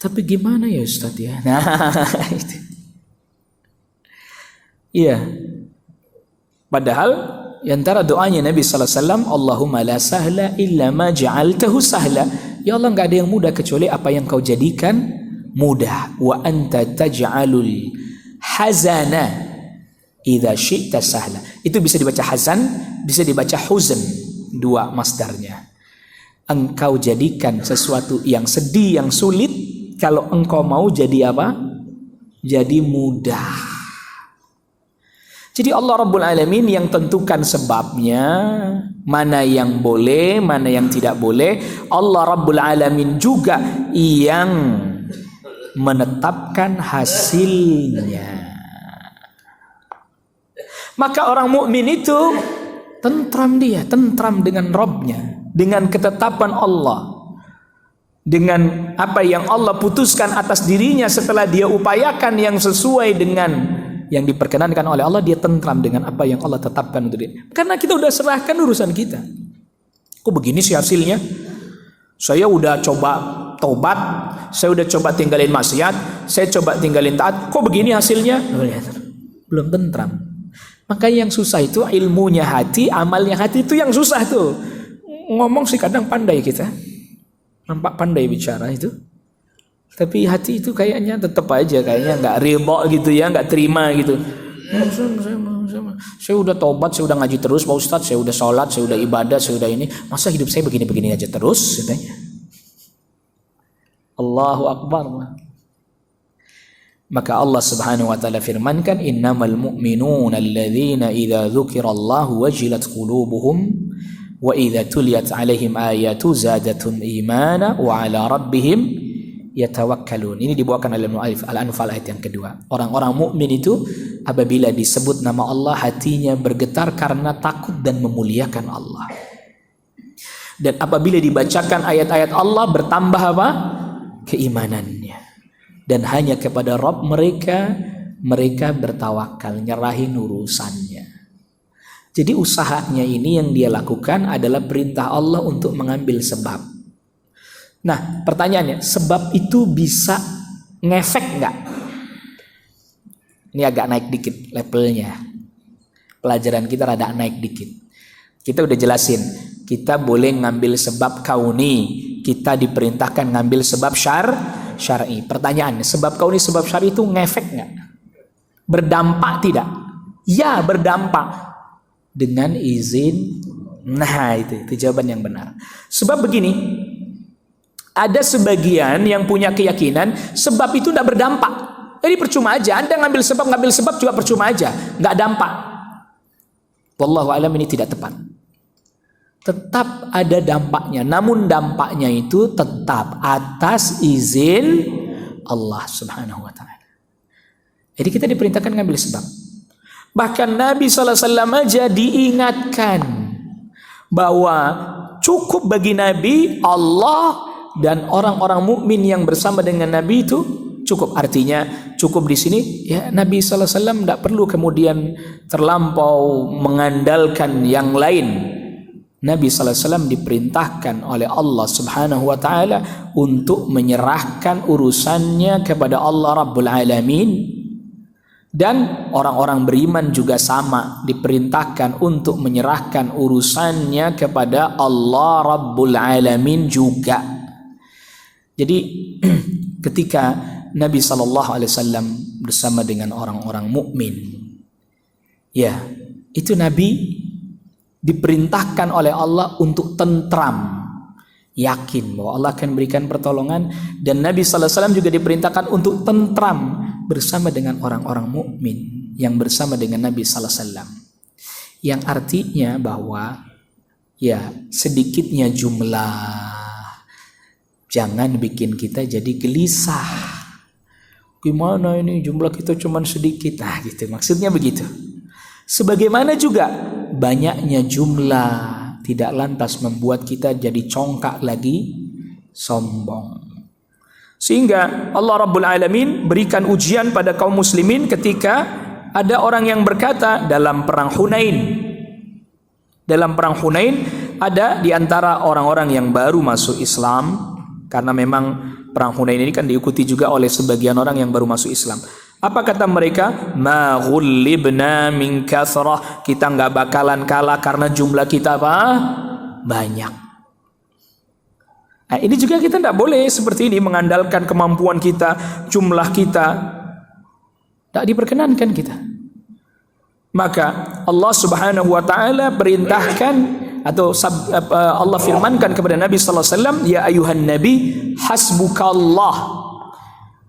Speaker 2: Tapi gimana ya Ustaz ya? Nah, itu. Iya. Padahal di antara doanya Nabi sallallahu alaihi wasallam, Allahumma la sahla illa ma ja'altahu sahla. Ya Allah, enggak ada yang mudah kecuali apa yang kau jadikan mudah. Wa anta taj'alul hazana idza syi'ta sahla. Itu bisa dibaca hazan, bisa dibaca huzn, dua masdarnya. Engkau jadikan sesuatu yang sedih, yang sulit, kalau engkau mau jadi apa? Jadi mudah. Jadi Allah Rabbul Alamin yang tentukan sebabnya, mana yang boleh, mana yang tidak boleh. Allah Rabbul Alamin juga yang menetapkan hasilnya. Maka orang mukmin itu tentram, dia tentram dengan Rabbnya, dengan ketetapan Allah, dengan apa yang Allah putuskan atas dirinya setelah dia upayakan yang sesuai dengan yang diperkenankan oleh Allah. Dia tentram dengan apa yang Allah tetapkan untuk dia, karena kita udah serahkan urusan kita. Kok begini sih hasilnya? Saya udah coba tobat, saya udah coba tinggalin maksiat, saya coba tinggalin taat, kok begini hasilnya? Belum tentram. Maka yang susah itu ilmunya hati, amalnya hati, itu yang susah tuh. Ngomong sih kadang pandai kita, nampak pandai bicara itu, tapi hati itu kayaknya tetap aja kayaknya nggak ridho gitu ya, nggak terima gitu. Saya udah tobat, saya udah ngaji terus Pak Ustadz, saya udah sholat, saya udah ibadah, saya udah ini, masa hidup saya begini-begini aja terus katanya. Allahu Akbar. Maka Allah Subhanahu wa taala firmankan, innamal mu'minuna alladzina idza dzukirallahu wajilat qulubuhum wa idza tuliyat alaihim ayatu zadatum imana wa ala rabbihim yatawakkalun. Ini dibawakan oleh Al-Anfal ayat yang kedua. Orang-orang mukmin itu apabila disebut nama Allah, hatinya bergetar karena takut dan memuliakan Allah. Dan apabila dibacakan ayat-ayat Allah, bertambah apa? Keimanannya. Dan hanya kepada Rabb mereka bertawakal, nyerahin urusannya. Jadi usahanya ini yang dia lakukan adalah perintah Allah untuk mengambil sebab. Nah, pertanyaannya, sebab itu bisa ngefek nggak? Ini agak naik dikit levelnya. Pelajaran kita rada naik dikit. Kita udah jelasin, kita boleh ngambil sebab kauni, kita diperintahkan ngambil sebab syar'i. Pertanyaannya, sebab kauni, sebab syar'i itu ngefek nggak? Berdampak tidak? Ya, berdampak dengan izin. Nah, itu jawaban yang benar. Sebab begini, ada sebagian yang punya keyakinan sebab itu tidak berdampak. Jadi percuma aja, Anda ngambil sebab juga percuma aja, nggak dampak. Wallahu a'lam, ini tidak tepat. Tetap ada dampaknya, namun dampaknya itu tetap atas izin Allah Subhanahu wa taala. Jadi kita diperintahkan ngambil sebab. Bahkan Nabi sallallahu alaihi wasallam aja diingatkan bahwa cukup bagi Nabi Allah dan orang-orang mukmin yang bersama dengan Nabi itu cukup. Artinya cukup di sini ya, Nabi sallallahu alaihi wasallam tidak perlu kemudian terlampau mengandalkan yang lain. Nabi sallallahu alaihi wasallam diperintahkan oleh Allah Subhanahu wa taala untuk menyerahkan urusannya kepada Allah Rabbul Alamin. Dan orang-orang beriman juga sama, diperintahkan untuk menyerahkan urusannya kepada Allah Rabbul Alamin juga. Jadi ketika Nabi SAW bersama dengan orang-orang mukmin. Ya, itu Nabi diperintahkan oleh Allah untuk tentram, yakin bahwa Allah akan berikan pertolongan, dan Nabi SAW juga diperintahkan untuk tentram bersama dengan orang-orang mukmin yang bersama dengan Nabi SAW. Yang artinya bahwa ya sedikitnya jumlah jangan bikin kita jadi gelisah. Gimana ini jumlah kita cuma sedikit? Nah gitu, maksudnya begitu. Sebagaimana juga banyaknya jumlah tidak lantas membuat kita jadi congkak lagi, sombong. Sehingga Allah Rabbul Alamin berikan ujian pada kaum muslimin ketika ada orang yang berkata dalam perang Hunain. Dalam perang Hunain ada di antara orang-orang yang baru masuk Islam, karena memang perang Hunain ini kan diikuti juga oleh sebagian orang yang baru masuk Islam. Apa kata mereka? Ma ghullibna min kathrah. Kita nggak bakalan kalah karena jumlah kita apa? Banyak. Nah, ini juga kita tidak boleh seperti ini mengandalkan kemampuan kita, jumlah kita. Tidak diperkenankan kita. Maka Allah Subhanahu wa taala perintahkan atau Allah firmankan kepada Nabi sallallahu alaihi wasallam, ya ayuhan nabi hasbukallah.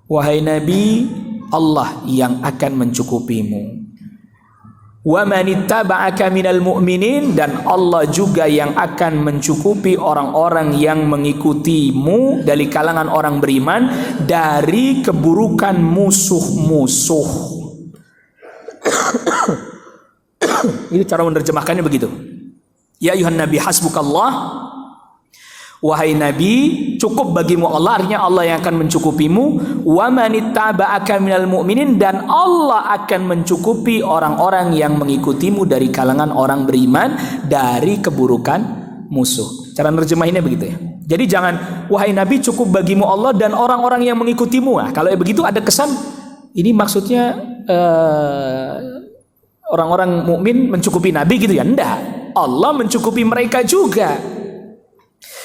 Speaker 2: Wahai nabi, Allah yang akan mencukupimu. Wa manittaba'aka minal mu'minin, dan Allah juga yang akan mencukupi orang-orang yang mengikutimu dari kalangan orang beriman dari keburukan musuh-musuh. Ini cara menerjemahkannya begitu. Ya ayuhan nabi hasbukallah, wahai nabi cukup bagimu Allah, artinya Allah yang akan mencukupimu. Wa manittaba'aka minal mu'minin, dan Allah akan mencukupi orang-orang yang mengikutimu dari kalangan orang beriman dari keburukan musuh. Cara nerjemahinnya begitu ya. Jadi jangan wahai nabi cukup bagimu Allah dan orang-orang yang mengikutimu. Nah, kalau begitu ada kesan ini maksudnya orang-orang mukmin mencukupi nabi gitu ya. Enggak. Allah mencukupi mereka juga.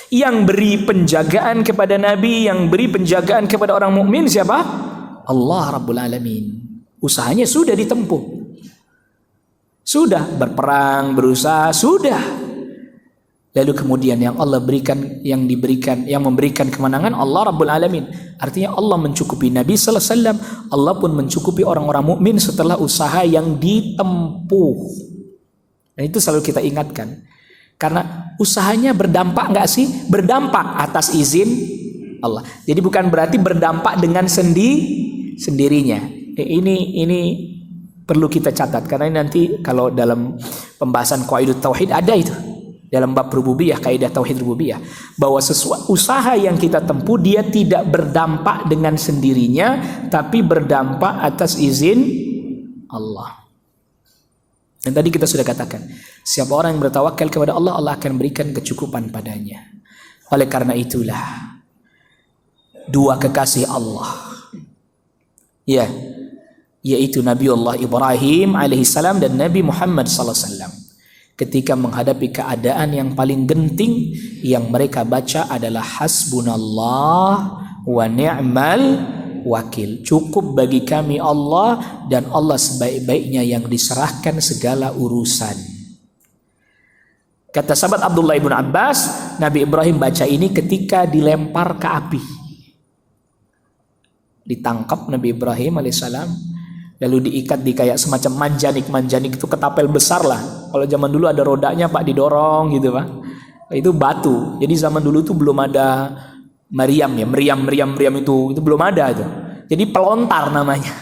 Speaker 2: Yang beri penjagaan kepada Nabi, yang beri penjagaan kepada orang mukmin siapa? Allah Rabbul Alamin. Usahanya sudah ditempuh. Sudah berperang, berusaha, sudah. Lalu kemudian yang Allah berikan, yang memberikan kemenangan Allah Rabbul Alamin. Artinya Allah mencukupi Nabi sallallahu alaihi wasallam, Allah pun mencukupi orang-orang mukmin setelah usaha yang ditempuh. Dan itu selalu kita ingatkan. Karena usahanya berdampak nggak sih? Berdampak atas izin Allah. Jadi bukan berarti berdampak dengan sendirinya. Ini perlu kita catat. Karena nanti kalau dalam pembahasan Qaidut Tauhid ada itu. Dalam bab rububiyah, kaidah tauhid rububiyah, bahwa sesuatu usaha yang kita tempuh dia tidak berdampak dengan sendirinya, tapi berdampak atas izin Allah. Dan tadi kita sudah katakan, siapa orang yang bertawakal kepada Allah, Allah akan berikan kecukupan padanya. Oleh karena itulah dua kekasih Allah, ya, yaitu Nabiullah Ibrahim alaihissalam dan Nabi Muhammad sallallahu alaihi wasallam, ketika menghadapi keadaan yang paling genting, yang mereka baca adalah hasbunallah wa ni'mal wakil. Cukup bagi kami Allah, dan Allah sebaik-baiknya yang diserahkan segala urusan. Kata sahabat Abdullah ibn Abbas, Nabi Ibrahim baca ini ketika dilempar ke api. Ditangkap Nabi Ibrahim alaihissalam, lalu diikat di kayak semacam manjanik itu ketapel besar lah. Kalau zaman dulu ada rodanya pak, didorong gitu pak. Itu batu. Jadi zaman dulu tuh belum ada meriam itu belum ada itu. Jadi pelontar namanya.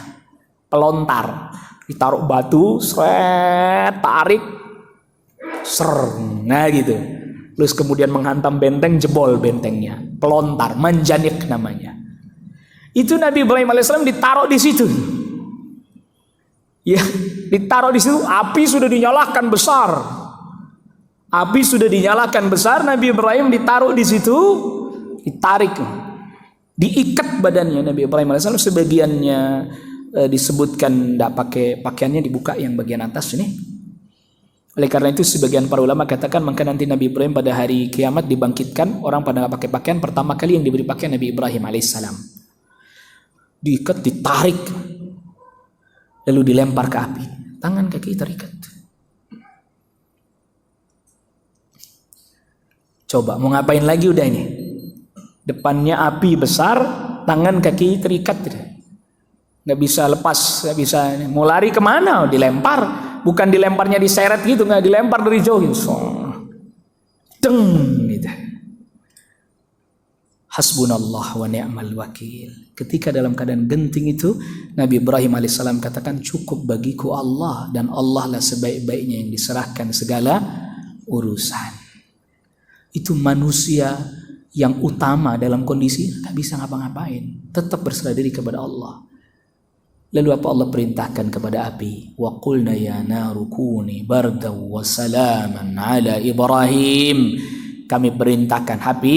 Speaker 2: Pelontar. Ditaruh batu, seret, tarik, nah gitu. Terus kemudian menghantam benteng, jebol bentengnya. Pelontar, manjanik namanya. Itu Nabi Ibrahim alaihissalam ditaruh di situ. Ya, ditaruh di situ, api sudah dinyalakan besar. Api sudah dinyalakan besar, Nabi Ibrahim ditaruh di situ, ditarik, diikat badannya Nabi Ibrahim alaihissalam. Sebagiannya disebutkan tidak pakai pakaiannya, dibuka yang bagian atas ini. Oleh karena itu sebagian para ulama katakan maka nanti Nabi Ibrahim pada hari kiamat dibangkitkan, orang pada nggak pakai pakaian, pertama kali yang diberi pakaian Nabi Ibrahim alaihissalam. diikat, ditarik, lalu dilempar ke api. Tangan kaki terikat. Coba mau ngapain lagi udah ini? Depannya api besar, tangan kaki terikat. Nggak bisa lepas, nggak bisa. Mau lari kemana? Dilempar. Bukan dilemparnya diseret gitu, nggak, dilempar dari jauh. Deng gitu. Hasbunallah wa ni'mal wakil. Ketika dalam keadaan genting itu, Nabi Ibrahim alaihissalam katakan, cukup bagiku Allah, dan Allah lah sebaik-baiknya yang diserahkan segala urusan. Itu manusia yang utama dalam kondisi nggak bisa ngapa-ngapain, tetap berserah diri kepada Allah. Lalu apa Allah perintahkan kepada api? Wa qulna ya naru kuni bardaw wa salaman ala Ibrahim. Kami perintahkan api,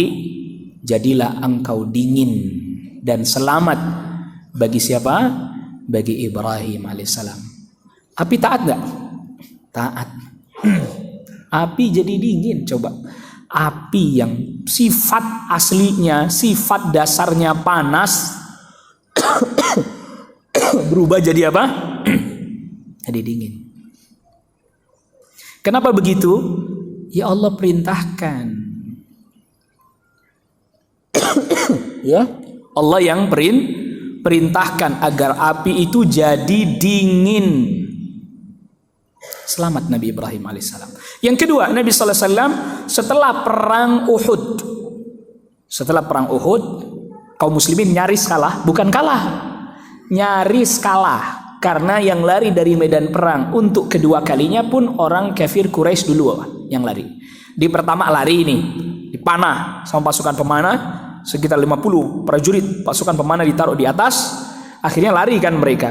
Speaker 2: jadilah engkau dingin dan selamat bagi siapa? Bagi Ibrahim alaihissalam. Api taat nggak? Taat. Api jadi dingin. Coba, api yang sifat aslinya, sifat dasarnya panas berubah jadi apa? Jadi dingin. Kenapa begitu? Ya Allah perintahkan. Ya, Allah yang perintahkan agar api itu jadi dingin. Selamat Nabi Ibrahim alaihissalam. Yang kedua, Nabi sallallahu alaihi wasallam setelah perang Uhud. Setelah perang Uhud, kaum muslimin nyaris kalah, bukan kalah, nyaris kalah, karena yang lari dari medan perang untuk kedua kalinya pun orang kafir Quraisy dulu yang lari. Di pertama lari ini, dipanah sama pasukan pemanah, sekitar 50 prajurit pasukan pemanah ditaruh di atas, akhirnya lari kan mereka.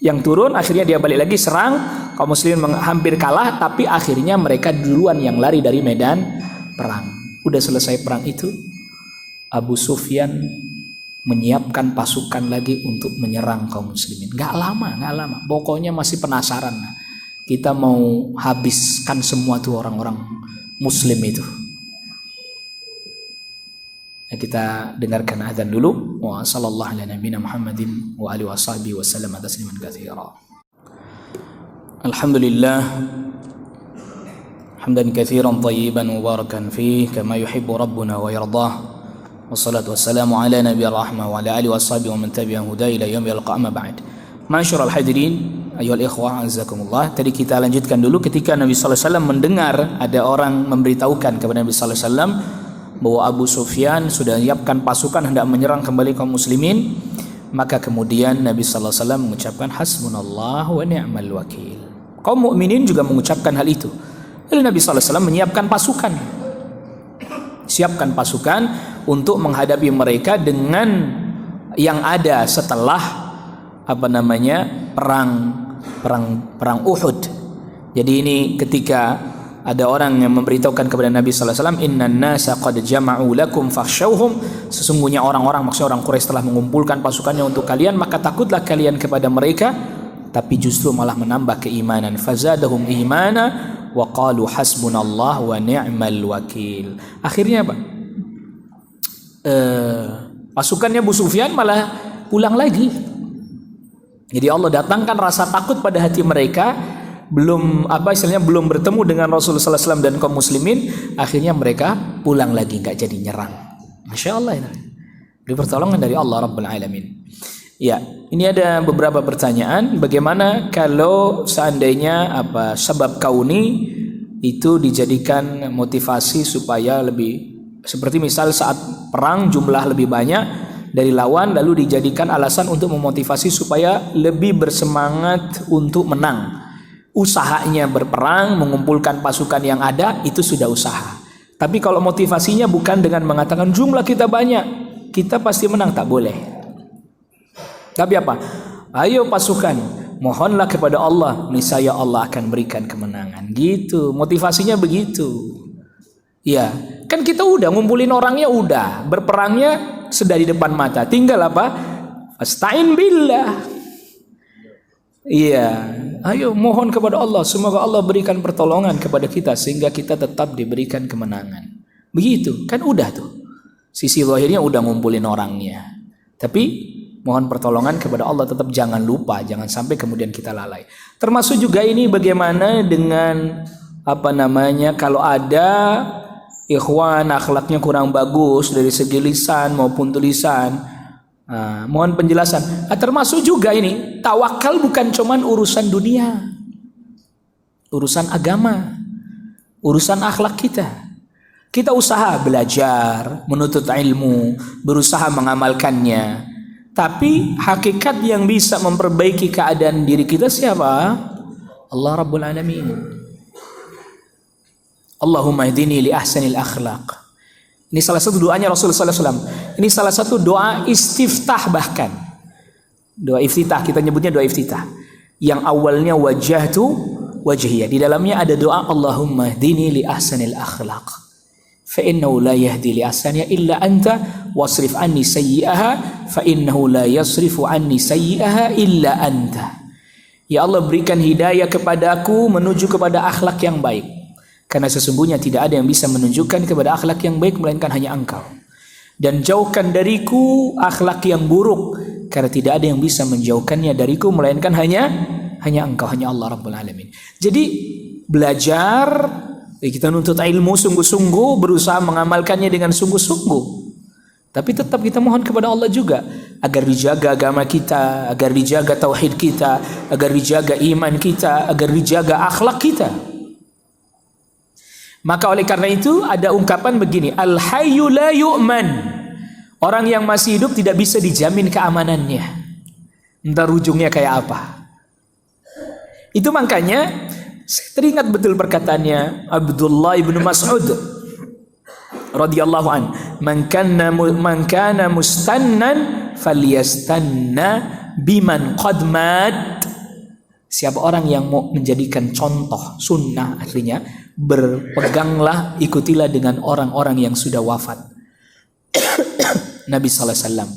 Speaker 2: Yang turun akhirnya dia balik lagi serang, kaum muslimin hampir kalah, tapi akhirnya mereka duluan yang lari dari medan perang. Udah selesai perang itu, Abu Sufyan menyiapkan pasukan lagi untuk menyerang kaum muslimin. Gak lama. Pokoknya masih penasaran. Kita mau habiskan semua tuh orang-orang muslim itu. Nah, kita dengarkan azan dulu. Wa sallallahu ala nabiyina Muhammadin wa alihi washabihi wasallam tasliman katsira. Alhamdulillah hamdan katsiran thayyiban mubarakan fihi kama yuhibbu rabbuna wa yardah. Wassalatu wassalamu ala nabiyir rahmah wa ala alihi washabihi wa man tabi'ahu huda ila yaumil qiyamah ba'd. Ma'asyiral hadirin, ayyuhal ikhwah azakumullah. Tadi kita lanjutkan dulu ketika Nabi sallallahu alaihi wasallam mendengar ada orang memberitahukan kepada Nabi sallallahu alaihi wasallam bahwa Abu Sufyan sudah menyiapkan pasukan hendak menyerang kembali kaum muslimin, maka kemudian Nabi sallallahu alaihi wasallam mengucapkan hasbunallah wa ni'mal wakil. Kaum mukminin juga mengucapkan hal itu. Lalu Nabi sallallahu alaihi wasallam menyiapkan pasukan. Siapkan pasukan untuk menghadapi mereka dengan yang ada setelah perang Uhud. Jadi ini ketika ada orang yang memberitahukan kepada Nabi sallallahu alaihi wasallam, innan nasa qad jama'u lakum fakhshawhum, sesungguhnya orang-orang, maksudnya orang Quraisy telah mengumpulkan pasukannya untuk kalian, maka takutlah kalian kepada mereka, tapi justru malah menambah keimanan. Fazadahum imana wa qalu hasbunallah wa ni'mal wakil. Akhirnya apa? Pasukannya Abu Sufyan malah pulang lagi. Jadi Allah datangkan rasa takut pada hati mereka, belum bertemu dengan Rasulullah SAW dan kaum muslimin, akhirnya mereka pulang lagi, nggak jadi nyerang. Masya Allah, ini pertolongan dari Allah Rabbul Alamin. Ya, ini ada beberapa pertanyaan. Bagaimana kalau seandainya sebab kauni itu dijadikan motivasi supaya lebih, seperti misal saat perang jumlah lebih banyak dari lawan, lalu dijadikan alasan untuk memotivasi supaya lebih bersemangat untuk menang. Usahanya berperang, mengumpulkan pasukan yang ada, itu sudah usaha. Tapi kalau motivasinya bukan dengan mengatakan jumlah kita banyak, kita pasti menang, tak boleh. Tapi apa? Ayo pasukan, mohonlah kepada Allah, niscaya Allah akan berikan kemenangan. Gitu, motivasinya begitu. Ya, kan kita udah ngumpulin orangnya, udah berperangnya sudah di depan mata. Tinggal apa? Fasta'in billah. Iya, ayo mohon kepada Allah, semoga Allah berikan pertolongan kepada kita sehingga kita tetap diberikan kemenangan. Begitu, kan udah tuh. Sisi zahirnya udah ngumpulin orangnya. Tapi mohon pertolongan kepada Allah, tetap jangan lupa, jangan sampai kemudian kita lalai. Termasuk juga ini bagaimana dengan kalau ada ikhwan akhlaknya kurang bagus dari segi lisan maupun tulisan, mohon penjelasan. Termasuk juga ini tawakal bukan cuman urusan dunia, urusan agama, urusan akhlak kita. Kita usaha belajar, menuntut ilmu, berusaha mengamalkannya. Tapi hakikat yang bisa memperbaiki keadaan diri kita siapa? Allah Rabbul Alamin. Allahumma hdini li ahsanil akhlaq. Ini salah satu doanya Rasulullah SAW. Ini salah satu doa istiftah bahkan. Doa iftitah, kita nyebutnya doa iftitah. Yang awalnya wajjahtu wajhiyah. Di dalamnya ada doa Allahumma hdini li ahsanil akhlaq. Fa innahu la yahdi li ahsaniha illa anta wasrif anni sayyi'aha fa innahu la yasrifu anni sayyi'aha illa anta. Ya Allah, berikan hidayah kepadaku menuju kepada akhlak yang baik. Karena sesungguhnya tidak ada yang bisa menunjukkan kepada akhlak yang baik melainkan hanya Engkau. Dan jauhkan dariku akhlak yang buruk, karena tidak ada yang bisa menjauhkannya dariku melainkan hanya Engkau, hanya Allah Rabbul Alamin. Jadi belajar, kita nuntut ilmu sungguh-sungguh, berusaha mengamalkannya dengan sungguh-sungguh. Tapi tetap kita mohon kepada Allah juga agar dijaga agama kita, agar dijaga tauhid kita, agar dijaga iman kita, agar dijaga akhlak kita. Maka oleh karena itu ada ungkapan begini, al-hayyu la yu'man. Orang yang masih hidup tidak bisa dijamin keamanannya. Entar ujungnya kayak apa. Itu makanya saya teringat betul perkataannya Abdullah ibn Mas'ud radhiyallahu an, man kana mustannan falyastanna biman qad mat. Siapa orang yang mau menjadikan contoh sunnah, artinya berpeganglah, ikutilah dengan orang-orang yang sudah wafat. Nabi sallallahu alaihi wasallam.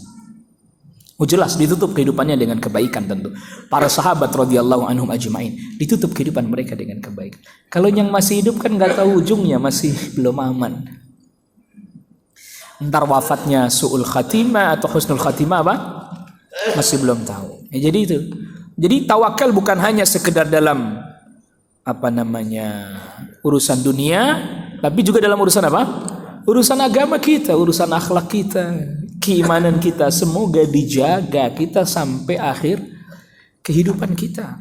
Speaker 2: Jelas ditutup kehidupannya dengan kebaikan tentu. Para sahabat radhiyallahu anhum ajmain ditutup kehidupan mereka dengan kebaikan. Kalau yang masih hidup kan nggak tahu ujungnya, masih belum aman. Entar wafatnya su'ul khatimah atau husnul khatimah apa? Masih belum tahu. Jadi itu. Jadi tawakal bukan hanya sekedar dalam urusan dunia, tapi juga dalam urusan apa? Urusan agama kita, urusan akhlak kita, keimanan kita, semoga dijaga kita sampai akhir kehidupan kita.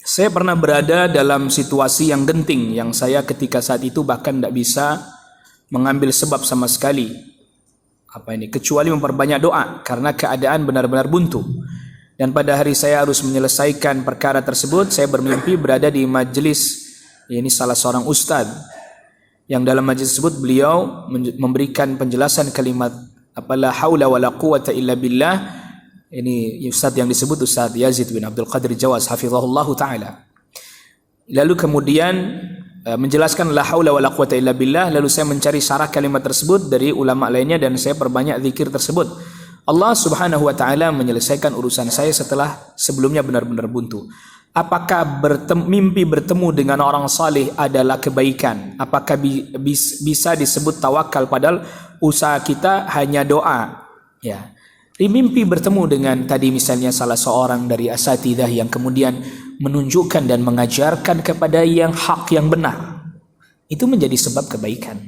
Speaker 2: Saya pernah berada dalam situasi yang genting, yang saya ketika saat itu bahkan tidak bisa mengambil sebab sama sekali kecuali memperbanyak doa karena keadaan benar-benar buntu. Dan pada hari saya harus menyelesaikan perkara tersebut, saya bermimpi berada di majelis, ini salah seorang ustaz, yang dalam majelis tersebut beliau memberikan penjelasan kalimat la haula wala quwata illa billah. Ini ustaz yang disebut Ustaz Yazid bin Abdul Qadir Jawas hafizahullah taala. Lalu kemudian menjelaskan la haula wala quwata illa billah, lalu saya mencari syarah kalimat tersebut dari ulama lainnya dan saya perbanyak zikir tersebut. Allah Subhanahu wa taala menyelesaikan urusan saya setelah sebelumnya benar-benar buntu. Apakah mimpi bertemu dengan orang saleh adalah kebaikan? Apakah bisa disebut tawakal padahal usaha kita hanya doa? Ya. Mimpi bertemu dengan tadi misalnya salah seorang dari asatidzah yang kemudian menunjukkan dan mengajarkan kepada yang hak, yang benar, itu menjadi sebab kebaikan.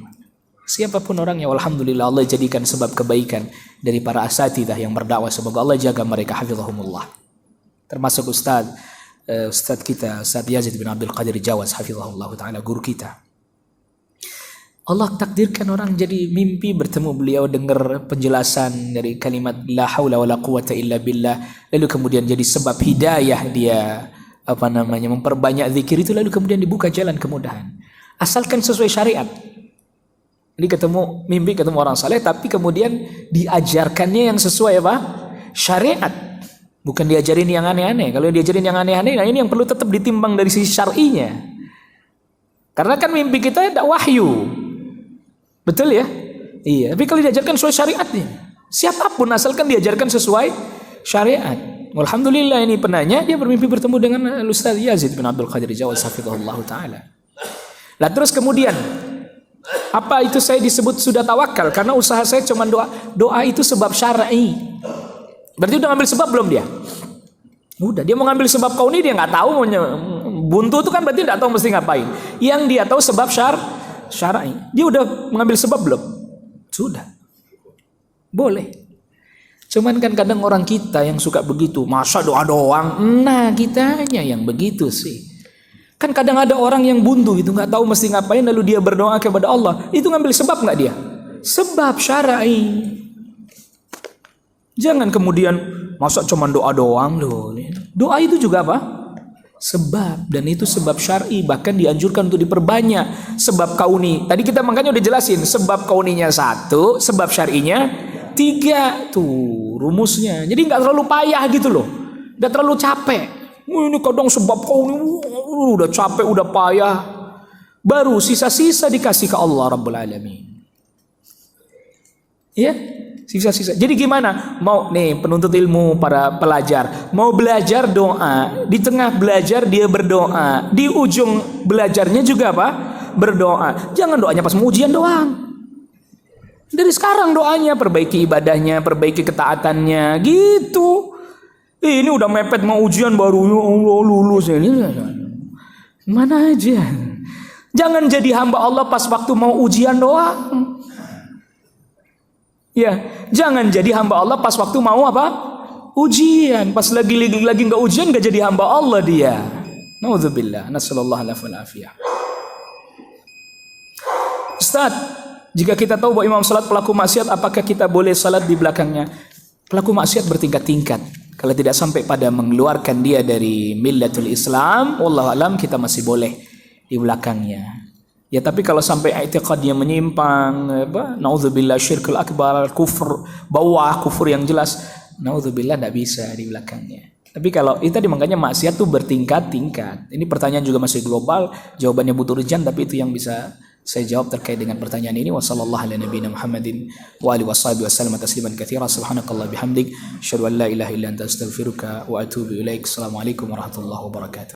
Speaker 2: Siapapun orangnya, alhamdulillah Allah jadikan sebab kebaikan dari para asatidzah yang berdakwah, semoga Allah jaga mereka hafizahumullah. Termasuk Ustaz kita Ustaz Yazid bin Abdul Qadir Jawas hafizahullah taala, guru kita. Allah takdirkan orang jadi mimpi bertemu beliau, dengar penjelasan dari kalimat la haula wala quwata illa billah, lalu kemudian jadi sebab hidayah dia memperbanyak zikir itu, lalu kemudian dibuka jalan kemudahan asalkan sesuai syariat. Ini mimpi ketemu orang saleh tapi kemudian diajarkannya yang sesuai syariat, bukan diajarin yang aneh-aneh. Kalau diajarin yang aneh-aneh, nah ini yang perlu tetap ditimbang dari sisi syar'inya, karena kan mimpi kita ada wahyu. Betul ya? Iya. Tapi kalau diajarkan sesuai syariat nih, siapapun asalkan diajarkan sesuai syariat. Alhamdulillah ini penanya dia bermimpi bertemu dengan Ustaz Yazid bin Abdul Qadir Jawas hafizahullah taala. Lah terus kemudian Apa itu saya disebut sudah tawakal? Karena usaha saya cuma doa. Doa itu sebab syar'i. Berarti udah ngambil sebab belum dia? Udah, dia mau ngambil sebab kauni dia nggak tahu. Buntu itu kan berarti nggak tahu mesti ngapain. Yang dia tahu sebab syar'i. Dia udah mengambil sebab belum? Sudah. Boleh. Cuman kan kadang orang kita yang suka begitu, masa doa doang. Nah, kitanya yang begitu sih. Kan kadang ada orang yang buntu gitu, nggak tahu mesti ngapain, lalu dia berdoa kepada Allah. Itu ngambil sebab nggak dia? Sebab syar'i. Jangan kemudian masa cuma doa doang loh. Doa itu juga apa? Sebab, dan itu sebab syar'i, bahkan dianjurkan untuk diperbanyak. Sebab kauni, tadi kita makanya udah jelasin, sebab kauninya 1, sebab syar'inya 3, tuh rumusnya. Jadi nggak terlalu payah gitu loh, nggak terlalu capek. Ini kadang sebab kauni udah capek, udah payah, baru sisa-sisa dikasih ke Allah Rabbul Alamin. Ya, sisa-sisa. Jadi gimana? Mau nih penuntut ilmu, para pelajar, mau belajar doa, di tengah belajar dia berdoa, di ujung belajarnya juga apa? Berdoa. Jangan doanya pas mau ujian doang. Dari sekarang doanya, perbaiki ibadahnya, perbaiki ketaatannya, gitu. Ini udah mepet mau ujian baru ya Allah lulus ini. Mana aja. Jangan jadi hamba Allah pas waktu mau ujian doang. Ya, jangan jadi hamba Allah pas waktu mau apa? Ujian. Pas lagi nggak ujian nggak jadi hamba Allah dia. Nauzubillah. Nasallallahu alaihi wasallam. Ustaz, jika kita tahu bahwa imam salat pelaku maksiat, apakah kita boleh salat di belakangnya? Pelaku maksiat bertingkat-tingkat. Kalau tidak sampai pada mengeluarkan dia dari millatul Islam, wallahu alam, kita masih boleh di belakangnya. Ya, tapi kalau sampai i'tiqadnya menyimpang, naudzubillah syirkul akbar, kufur bawah, kufur yang jelas, naudzubillah tidak bisa di belakangnya. Tapi kalau itu tadi makanya maksiat tuh bertingkat-tingkat. Ini pertanyaan juga masih global, jawabannya butuh rincian, tapi itu yang bisa saya jawab terkait dengan pertanyaan ini. Wassallallahu ala nabiyina Muhammadin wa alihi washabihi wasallam tasliman katsira. Subhanakallah bihamdik, asyhadu an la ilaha illa anta astaghfiruka wa atubu ilaik. Assalamualaikum warahmatullahi wabarakatuh.